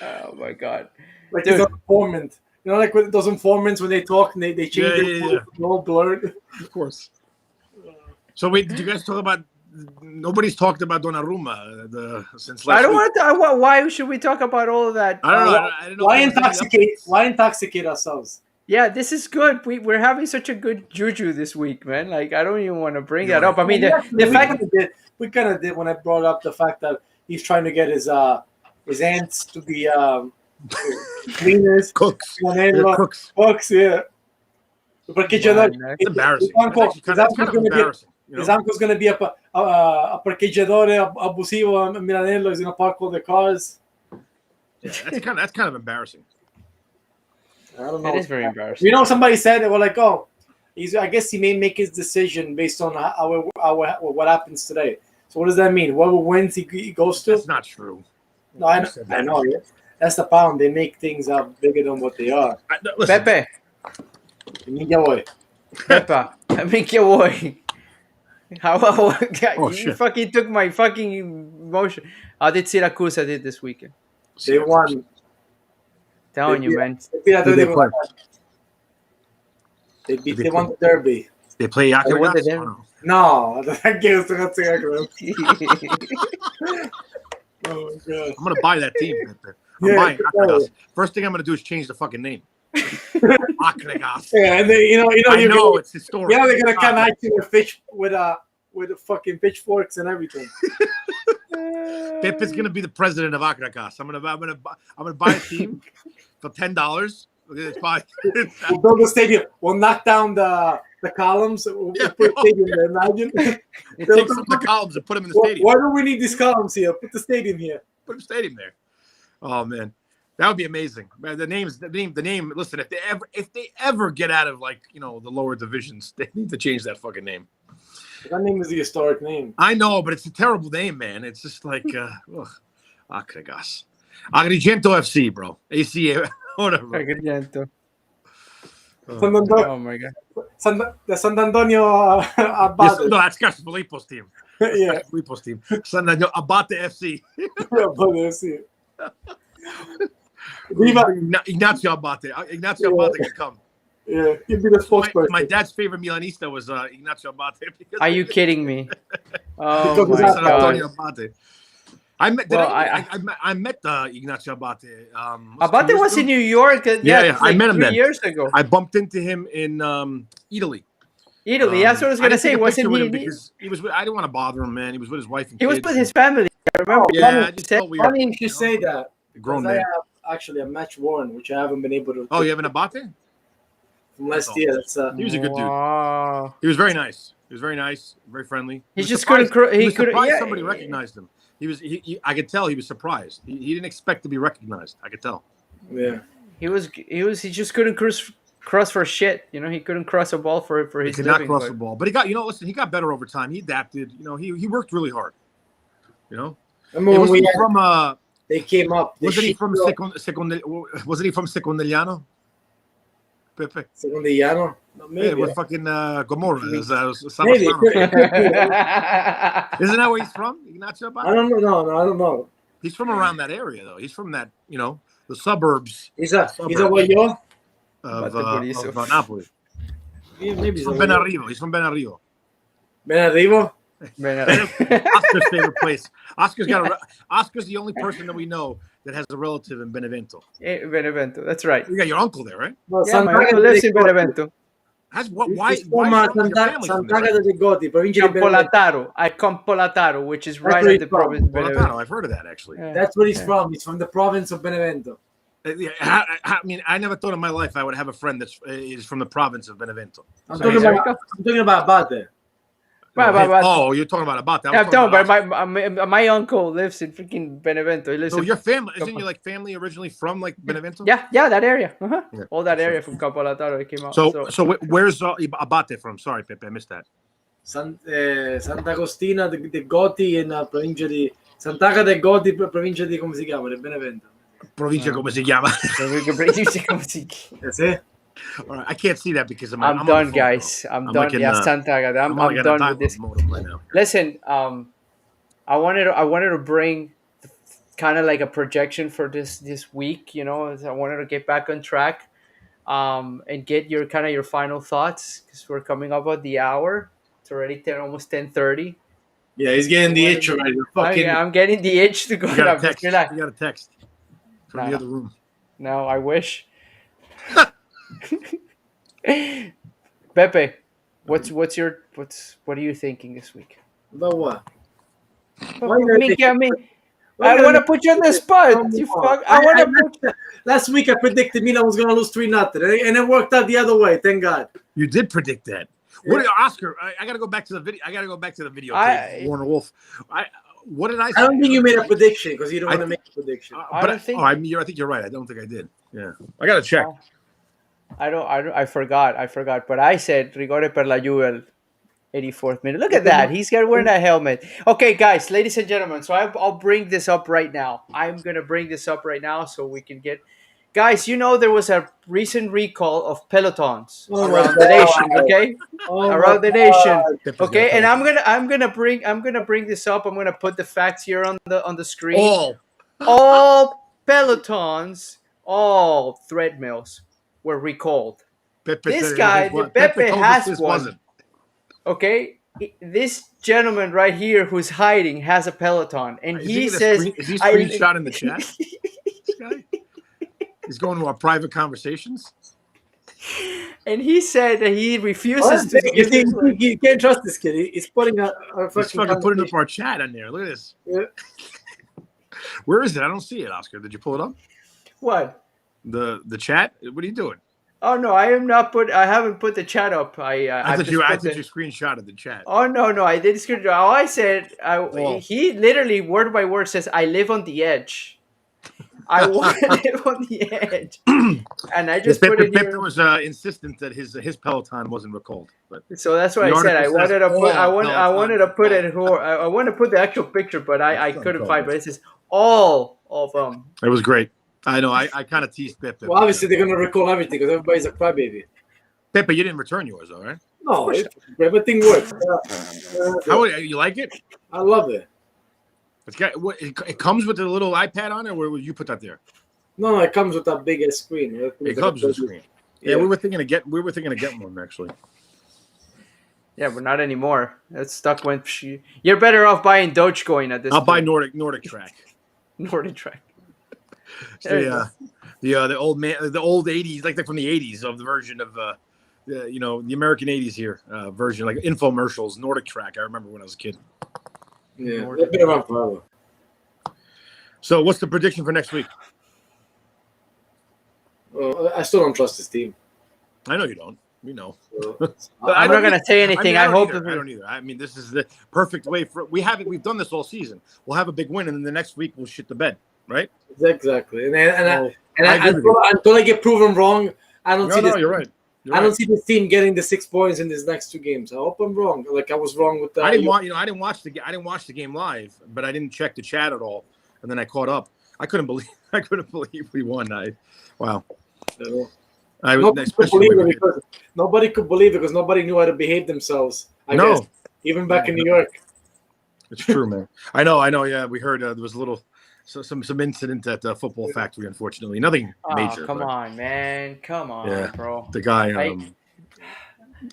oh my god. like Dude. his informant. You know, like with those informants when they talk and they change their Yeah. voice, they're all blurred. Of course. So wait, did you guys talk about? Nobody's talked about Donnarumma since last I don't week. want to. Why should we talk about all of that? I don't know. I don't know. Why if there was any updates. Why intoxicate ourselves? Yeah, this is good. We're having such a good juju this week, man. Like I don't even want to bring that Yeah. up. I mean, Yeah, the fact we kind of did when I brought up the fact that he's trying to get his ants to be cleaners, Cooks. They're cooks. Cooks, yeah. Parcheggiatore. It's embarrassing. His uncle- It's kind of embarrassing. You His know? uncle's going to be a parcheggiatore abusivo in Milanello. He's going to park all the cars. Yeah, that's kind of embarrassing. I don't know. it is very embarrassing. You know, somebody said they were like, "Oh, I guess he may make his decision based on what happens today." So what does that mean? Whoever wins, he goes to. That's not true. No, I know. Yeah. That's the problem. They make things out bigger than what they are. Listen, Pepe, Minchia vuoi? Pepe, I mean, que voy. How Oh, you shit. fucking took my fucking emotion. How did Syracuse did this weekend? They won. Telling you, man. Who they play? They won the derby. They play They won the Yakuza? derby. No, that game was not Oh my god. I'm gonna buy that team. I'm Yeah, buying yeah. Akregas. First thing I'm gonna do is change the fucking name. Akregas. Yeah, and they, you know, I you're know gonna, it's historic. you know they're gonna come at you with the fucking pitchforks and everything. Pep is gonna be the president of Akregas. I'm gonna buy a team for $10. It's buy. We'll build a stadium. We'll knock down the columns. We'll Yeah, put a stadium there. Imagine. We'll take some of the columns and put them in the stadium. Why do we need these columns here? Put the stadium here. Put a stadium there. Oh man, that would be amazing. Man, the name. Listen, if they ever get out of like the lower divisions, they need to change that fucking name. That name is the historic name. I know, but it's a terrible name, man. It's just like Akregas, Agrigento FC, bro. ACA, whatever. Agrigento. Oh my god. The San Antonio Abate. No, that's Gus Filippo's team. Yeah. Filippo's team. San Antonio Abate FC. Viva. Ignazio Abate. Ignazio Abate can come. Yeah, he'd be the spokesperson. My dad's favorite Milanista was Ignazio Abate. Are you kidding me? Oh Because my he's San god. Antonio Abate. I met. I met Ignazio Abate. Abate was in New York. Yeah, I met him 3 then. years ago. I bumped into him in Italy. Italy. That's what I was gonna didn't say. take a Wasn't picture with him he? because he was. I didn't want to bother him, man. He was with his wife and He was kids. with his family. I remember. Yeah, I just felt weird. Funny you should say that. A grown because I man. have actually a match worn, which I haven't been able to. Oh, you have an Abate? From last year. That's He was a good dude. Wow. He was very nice. He was very nice, very friendly. He was just surprised- couldn't. He He was couldn't. surprised Yeah. somebody recognized him. I could tell he was surprised. He didn't expect to be recognized. I could tell. yeah. He just couldn't cross for shit. He couldn't cross a ball for He his could not living. cross but- the ball, but he got. Listen, he got better over time. He adapted. He worked really hard. Remember Hey, when wasn't he from they came up? wasn't he from wasn't he from Secondigliano? Pepe. Secondigliano? No, Yeah, maybe. with fucking Gomorra. Maybe. Savastano. Isn't that where he's from? Ignazio Abate? I don't know. No, I don't know. He's from around that area, though. He's from that, the suburbs He's a Guayo? of Napoli. Yeah, maybe He's he's from Benarrivo. He's from Benarrivo. Benarrivo? Oscar's favorite place. Oscar's the only person that we know that has a relative in Benevento. Benevento. That's right. You got your uncle there, right? No, Yeah, my uncle lives in Benevento. That's what. Why? He's from Why is your family from there? Sant'Agata dei Goti, provincia di Benevento. Campolataro. At Campolataro, which is right where at the he's from. province of Well, Benevento. I've heard of that actually. Yeah. That's where he's from. He's from the province of Benevento. Yeah, I mean, I never thought in my life I would have a friend that is from the province of Benevento. I'm So talking there about Abate. Oh, you're talking about Abate. Yeah, I'm talking about my uncle lives in freaking Benevento. He lives So in, your family isn't your like family originally from like Benevento? yeah, that area. Uh-huh. Yeah. All that area from Campolataro came out. So where's Abate from? Sorry, Pepe, I missed that. Sant'Agostina de Goti in provincia di Sant'Agata dei Goti, provincia di come si chiama? Del Benevento. Provincia come si chiama? Sì. All right, I can't see that because I'm I'm on done, the phone, guys. bro. I'm done. like in, Yeah, Santa Agata. I'm like in a done dive with this. mode right now. Listen, I wanted to bring kind of like a projection for this week. You know, I wanted to get back on track, and get your final thoughts because we're coming up on the hour. It's already almost 10:30. Yeah, he's getting the itch already. I'm getting the itch to go. You got up. a text. You Relax. got a text from No. the other room. No, I wish. Pepe, what are you thinking this week? About what? I want to put you on the spot. You fuck. Last week I predicted Milan was going to lose 3-0, and it worked out the other way. Thank God. You did predict that. What, Oscar? I got to go back to the video. I got to go back to the video. Warner Wolf. What did I say? I don't think you made a prediction because you don't want to make a prediction. I think you're right. I don't think I did. Yeah, I got to check. I forgot. But I said rigore per la Juve, 84th minute. Look at that. He's wearing a helmet. Okay, guys, ladies and gentlemen. So I'll bring this up right now. I'm gonna bring this up right now so we can get. Guys, you know there was a recent recall of pelotons around the nation. Okay, around the nation. Okay, and I'm gonna bring this up. I'm gonna put the facts here on the screen. All pelotons, all treadmills were recalled. Pepe This guy, Pepe has one. Wasn't. Okay, this gentleman right here who's hiding has a Peloton, and he says, "Is he screenshot in the chat?" This guy, he's going to our private conversations, and he said that he refuses to. You can't trust this kid. He's putting a he's fucking putting up our chat on there. Look at this. Yeah. Where is it? I don't see it, Oscar. Did you pull it up? What? The chat? What are you doing? Oh no, I haven't put the chat up. I thought you screenshotted the chat. Oh no, I did screenshot. All I said, he literally word by word says, "I live on the edge. I want to live on the edge," and I just put it here. Pepe was insistent that his Peloton wasn't recalled, but so that's what I said. I wanted to put the actual picture, but I couldn't find. But it says all of them. It was great. I know. I kind of teased Pepe. Well, obviously they're gonna recall everything because everybody's a crybaby. Pepe, you didn't return yours, though, right? No, everything works. How you like it? I love it. It comes with a little iPad on it, or where would you put that there? No, it comes with that big ass screen. It comes with a screen. Yeah, we were thinking of getting one actually. Yeah, but not anymore. That stuck when you're better off buying Dogecoin at this. I'll buy Nordic Track. Nordic Track. The old 80s, like from the 80s of the version of the American 80s here version, like infomercials, Nordic Track. I remember when I was a kid. Yeah, they've been around forever. So, what's the prediction for next week? I still don't trust this team. I know you don't. We know. I'm not going to say anything. I hope. I don't either. I mean, this is the perfect way for we've done this all season. We'll have a big win, and then the next week we'll shit the bed. Right? Exactly. Until I get proven wrong, I don't see this. No, you're right. I don't see this team getting the 6 points in these next 2 games. I hope I'm wrong. Like I was wrong with that. I didn't watch the game live, but I didn't check the chat at all, and then I caught up. I couldn't believe we won. Wow. Nobody could believe it because nobody knew how to behave themselves. I guess. Even back in New York. It's true, man. I know. Yeah, we heard there was a little. So some incident at the football factory, unfortunately. Nothing major. Come on, man. Come on, bro. The guy.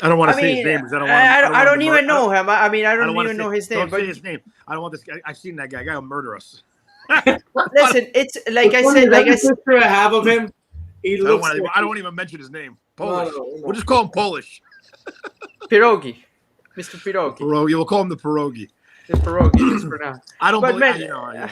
I don't want I to say his mean, name because I don't want. I don't even know him. I mean, I don't wanna even know his name. Don't But say his name. I don't want this guy. I've seen that guy. Guy will murder us. listen, it's like I Funny, said, like I every said, picture I have of him, he I don't looks. want. Like I don't even mention his name. Polish. No. We'll just call him Polish. Pierogi, Mr. Pierogi, Pierogi. We'll call him the Pierogi. the Pierogi, just for now. I don't But believe. man,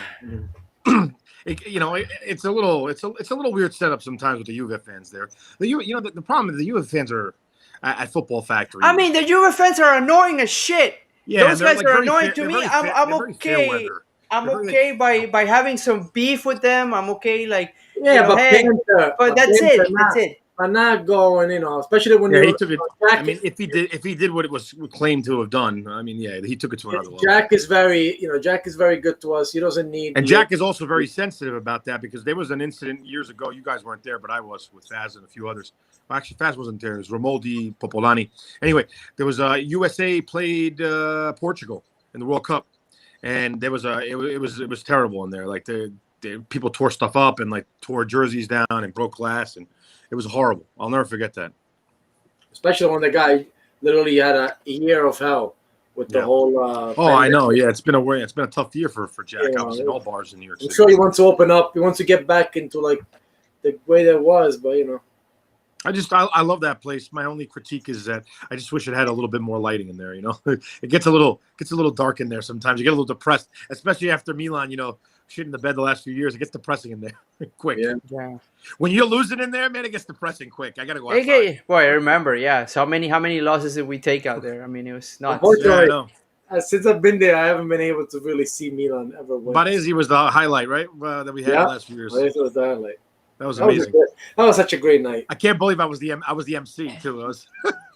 It's a little weird setup sometimes with the Juve fans there. The problem is the Juve fans are at Football Factory. I mean, the Juve fans are annoying as shit. yeah, Those they're guys like are very annoying fair- to they're me. very fair- I'm they're very fair okay. weather. I'm They're very- okay by having some beef with them. I'm okay, like Yeah, but hey, Penta, but that's Penta it. That's it. But not going, especially when Yeah, he you're. took it. Jack, I mean, if he did what it was claimed to have done, I mean, yeah, he took it to another level. Jack is very, Jack is very good to us. He doesn't need. And Jack is also very sensitive about that because there was an incident years ago. You guys weren't there, but I was with Faz and a few others. Well, actually, Faz wasn't there. It was Romoldi, Popolani. Anyway, there was USA played Portugal in the World Cup, and there was it was terrible in there. Like the people tore stuff up and like tore jerseys down and broke glass, and it was horrible. I'll never forget that. Especially when the guy literally had a year of hell with the whole. I know. Yeah, it's been a tough year for Jack. Obviously, in all bars in New York City. I'm sure he wants to open up. He wants to get back into like the way that was, but I love that place. My only critique is that I just wish it had a little bit more lighting in there. It gets a little dark in there sometimes. You get a little depressed, especially after Milan. Shit in the bed the last few years. It gets depressing in there quick. Yeah. When you're losing in there, man, it gets depressing quick. I gotta go outside. Boy, I remember. Yeah. So how many losses did we take out there? I mean, it was nuts. Yeah, I know. Since I've been there, I haven't been able to really see Milan ever win. Baresi was the highlight, right? That we had the last few years. Baresi was the highlight. That was amazing. That was such a great night. I can't believe I was the MC too.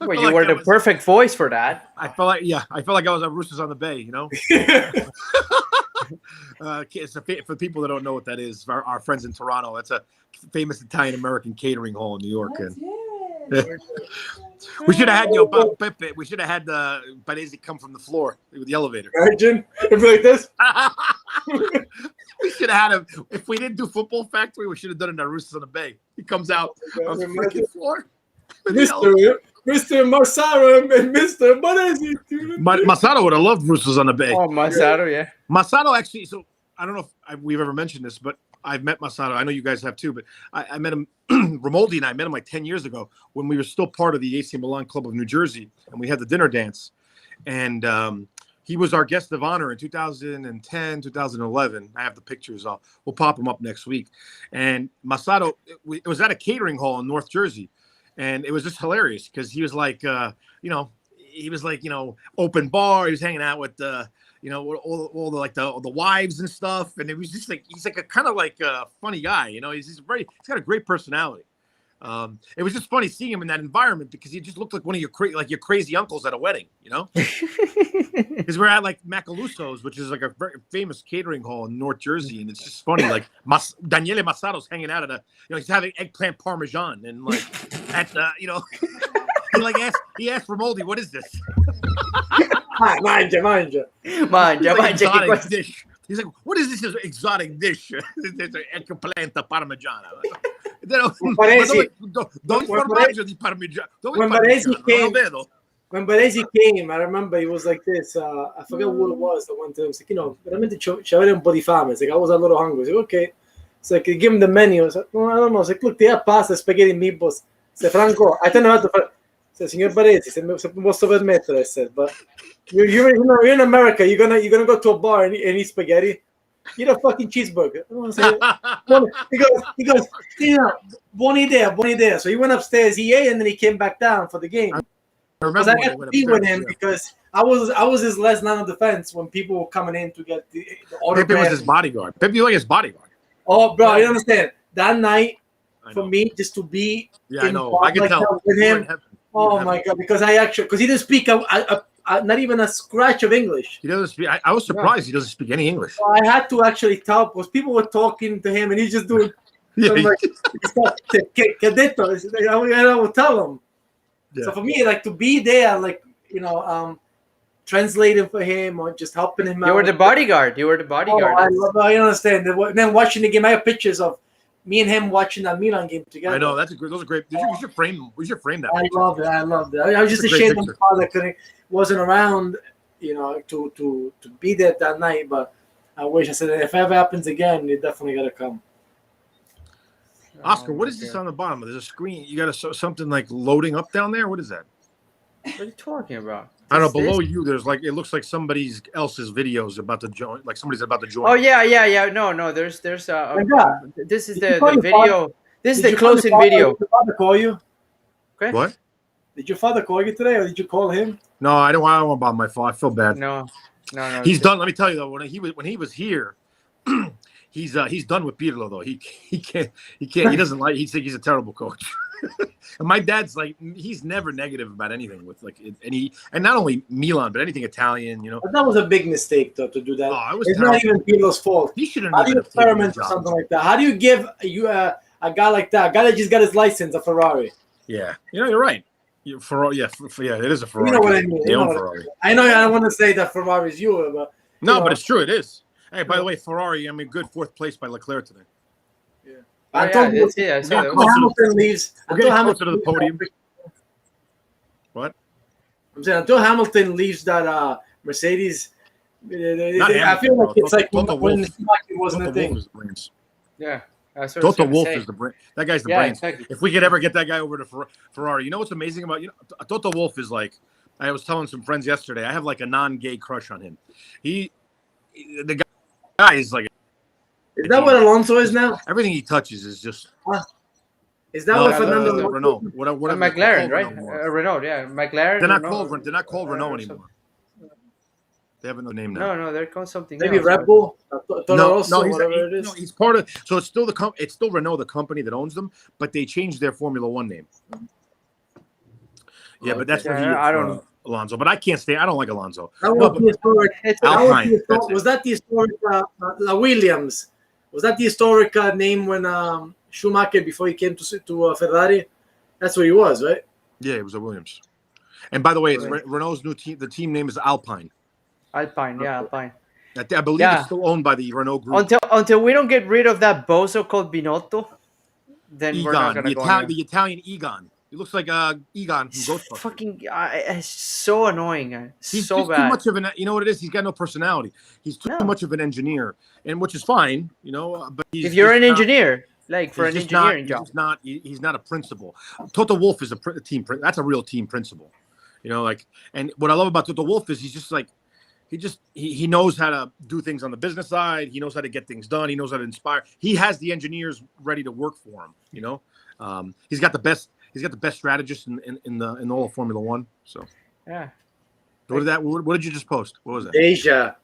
Well, you were the perfect voice for that. I felt like I was at Roosters on the Bay. For people that don't know what that is, our friends in Toronto, that's a famous Italian-American catering hall in New York. We should have had Pepe. We should have had Baresi come from the floor with the elevator. Imagine if like this. We should have had him. If we didn't do Football Factory, we should have done it at Roosters on the Bay. He comes out on the freaking floor. Mr. Massaro and Mr. Baresi. Masato would have loved Roosters on the Bay. Oh, Masato, yeah. Masato actually. So I don't know if we've ever mentioned this, but I've met Masato. I know you guys have too, but I met him. Romoldi and I met him like 10 years ago when we were still part of the AC Milan Club of New Jersey, and we had the dinner dance. And he was our guest of honor in 2010, 2011. I have the pictures. We'll pop them up next week. And Masato, it was at a catering hall in North Jersey. And it was just hilarious because he was like, open bar. He was hanging out with all the wives and stuff. And it was just like, he's like a kind of like a funny guy, he's got a great personality. It was just funny seeing him in that environment because he just looked like one of your crazy uncles at a wedding, because we're at like Macaluso's, which is like a very famous catering hall in North Jersey. And it's just funny. Like Daniele Massato's hanging out at he's having eggplant Parmesan and like at he asked Romoldi, what is this? Mangia. Exotic dish. He's like, what is this exotic dish? There's an eggplant Parmigiana. When Baresi came, I remember he was like this. I forget what it was. The one time, it's like, veramente c'aveva un po' di fame. It's like, I was a little hungry. It's like, okay. It's like, give him the menu. It's like, no, I don't know. It's like, look, they have pasta, spaghetti, meatballs. It's Franco, I don't know how to. So, Signor Baresi, se posso permettere, I said, but you're in America. You're gonna go to a bar and eat spaghetti. Eat a fucking cheeseburger. He goes, buona idea. So he went upstairs, he ate, and then he came back down for the game. I got to be with him because I was his last line of defense when people were coming in to get the autograph. Pepe was his bodyguard. Pepe was like his bodyguard. Oh, bro, you understand? That night, for me, just to be I know. I can tell with him. Oh my God! Because he didn't speak not even a scratch of English. He doesn't speak. I was surprised he doesn't speak any English. So I had to actually tell because people were talking to him and he's just doing. I would tell him. Yeah. So for me, like to be there, like translating for him or just helping him out. You were the bodyguard. Oh, I understand. And then watching the game, I have pictures of me and him watching that Milan game together. I know those are great. We should frame that. I love it. I was just It's a great ashamed that my picture. father wasn't around, to be there that night. But I wish. I said if ever happens again, you definitely gotta come. Oscar, what is this on the bottom? There's a screen. You got something like loading up down there. What is that? What are you talking about? I don't know. This? Below you, there's it looks like somebody else's videos about to join. Like somebody's about to join. Oh yeah. No. There's this is the video. This is the Did closing video. Did your father call you? Okay. What? Did your father call you today, or did you call him? No, I don't want about my fault. I feel bad. No. He's done. Let me tell you though, when he was here, he's done with Pirlo though. He can't. He doesn't like. He thinks he's a terrible coach. And my dad's like, he's never negative about anything with and not only Milan but anything Italian. But that was a big mistake though to do that. Oh, it was it's terrible. not even Pirlo's fault. He shouldn't. How do you experiment or something like that? How do you give a guy like that, a guy that just got his license, a Ferrari? Yeah, you're right. Ferrari, it is a Ferrari. You know what I mean? They own Ferrari. I know. I don't want to say that Ferrari is you, but but it's true. It is. Hey, by the way, Ferrari. Good fourth place by Leclerc today. Until Hamilton leaves. Until Hamilton to the podium. What? I'm saying until Hamilton leaves that Mercedes. I feel like it's like when Schumacher wasn't a thing. Yeah. Toto Wolff is the brain. That guy's the brains. Exactly. If we could ever get that guy over to Ferrari, you know what's amazing about Toto Wolff is like. I was telling some friends yesterday. I have like a non-gay crush on him. The guy is like. Is that what Alonso is now? Everything he touches is just. Is that what Fernando? Renault. What McLaren, right? Renault, yeah. McLaren. They're not called Renault anymore. They have another name now. No, they're called something. Maybe else, Red Bull. No, he's part of. So it's still Renault, the company that owns them, but they changed their Formula One name. Yeah, but that's what I don't. Alonso, but I can't stay. I don't like Alonso. Was that the historic Williams? Was that the historic name when Schumacher before he came to Ferrari? That's what he was, right? Yeah, it was a Williams. And by the way, it's Renault's new team. The team name is Alpine. Alpine. I believe it's still owned by the Renault group. Until we don't get rid of that bozo called Binotto, then we're not gonna go. The Italian Egon. He looks like Egon from Ghostbusters. Fucking, it's so annoying. He's so bad. Too much of an. You know what it is? He's got no personality. He's too much of an engineer, and which is fine, But if you're an engineer, like for an engineering job, he's not a principal. Toto Wolff is a team. That's a real team principal, And what I love about Toto Wolff is he's just like. He knows how to do things on the business side. He knows how to get things done. He knows how to inspire. He has the engineers ready to work for him. He's got the best. He's got the best strategist in all of Formula One. So yeah. What did you just post? What was that? Deja.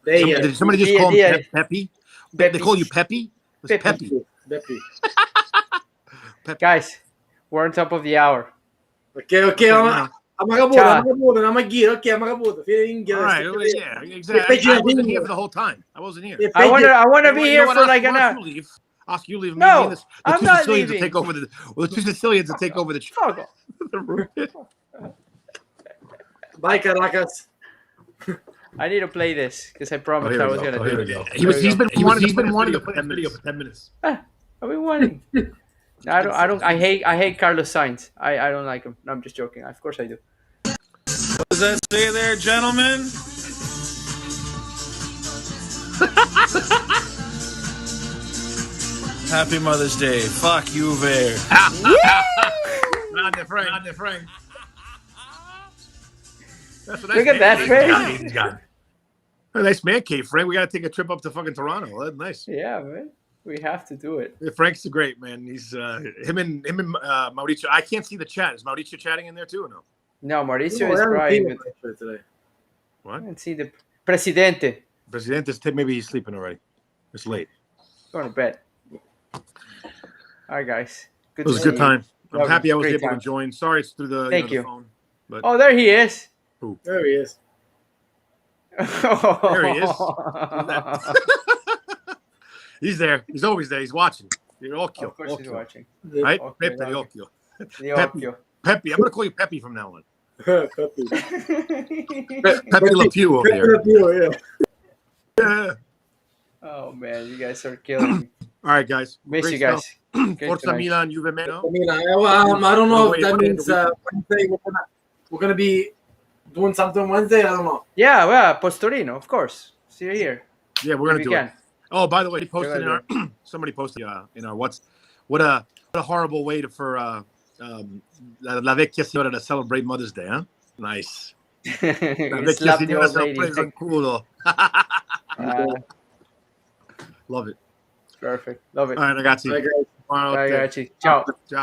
Did somebody just call him Peppy? They call you Peppy? It's Peppy. Peppy. Guys, we're on top of the hour. Okay. I'm magabudo. All right, yeah, exactly. I wasn't here for the whole time. I wasn't here. I want to be here for like an hour. Oscar, you leave. No, I'm not leaving. The two Sicilians to take over the room. Bye, Caracas. I need to play this because I promised I was going to do it. He's been wanting to play this video for 10 minutes. I've been wanting. I hate Carlos Sainz. I don't like him. No, I'm just joking. Of course I do. What does that say there, gentlemen? Happy Mother's Day. Fuck you, Ver. Not the Frank. Look at that face. He's got a nice man cave, Frank. We got to take a trip up to fucking Toronto. That's nice. Yeah, man. We have to do it. Yeah, Frank's a great man. He's him and Mauricio. I can't see the chat. Is Mauricio chatting in there too or no? No, Mauricio is private today. What? And see the Presidente. Presidente's maybe he's sleeping already. It's late. Going to bed. All right, guys. It was a good time. I'm happy I was able to join. Sorry, it's through the, Thank you. The phone. But oh, there he is. Who? There he is. There he is. He's there. He's always there. He's watching. You're all killed. Of course he's watching. Right? Okay, Pepe, all killed. Pepe. I'm going to call you Pepe from now on. Pepe. Pepe Le Pew over there. Yeah. Yeah. Oh, man. You guys are killing me. All right, guys. Miss Great you guys. stuff. Great Forza tonight. Milan, Juve Meno. I don't know if that Wait, means Wednesday we're gonna be doing something Wednesday. I don't know. Yeah, well, Postorino, of course. See you here. Yeah, we're If gonna you do can. it. Oh, by the way, he posted in gonna our somebody posted in our what's what a horrible way for La Vecchia Signora to celebrate Mother's Day, huh? Nice. La You Vecchia slapped the Signora old se lo lady. presa in culo. Love it. Perfect. Love it. All right, ragazzi. Bye, guys. Buonanotte. Bye, ragazzi. Ciao. Ciao.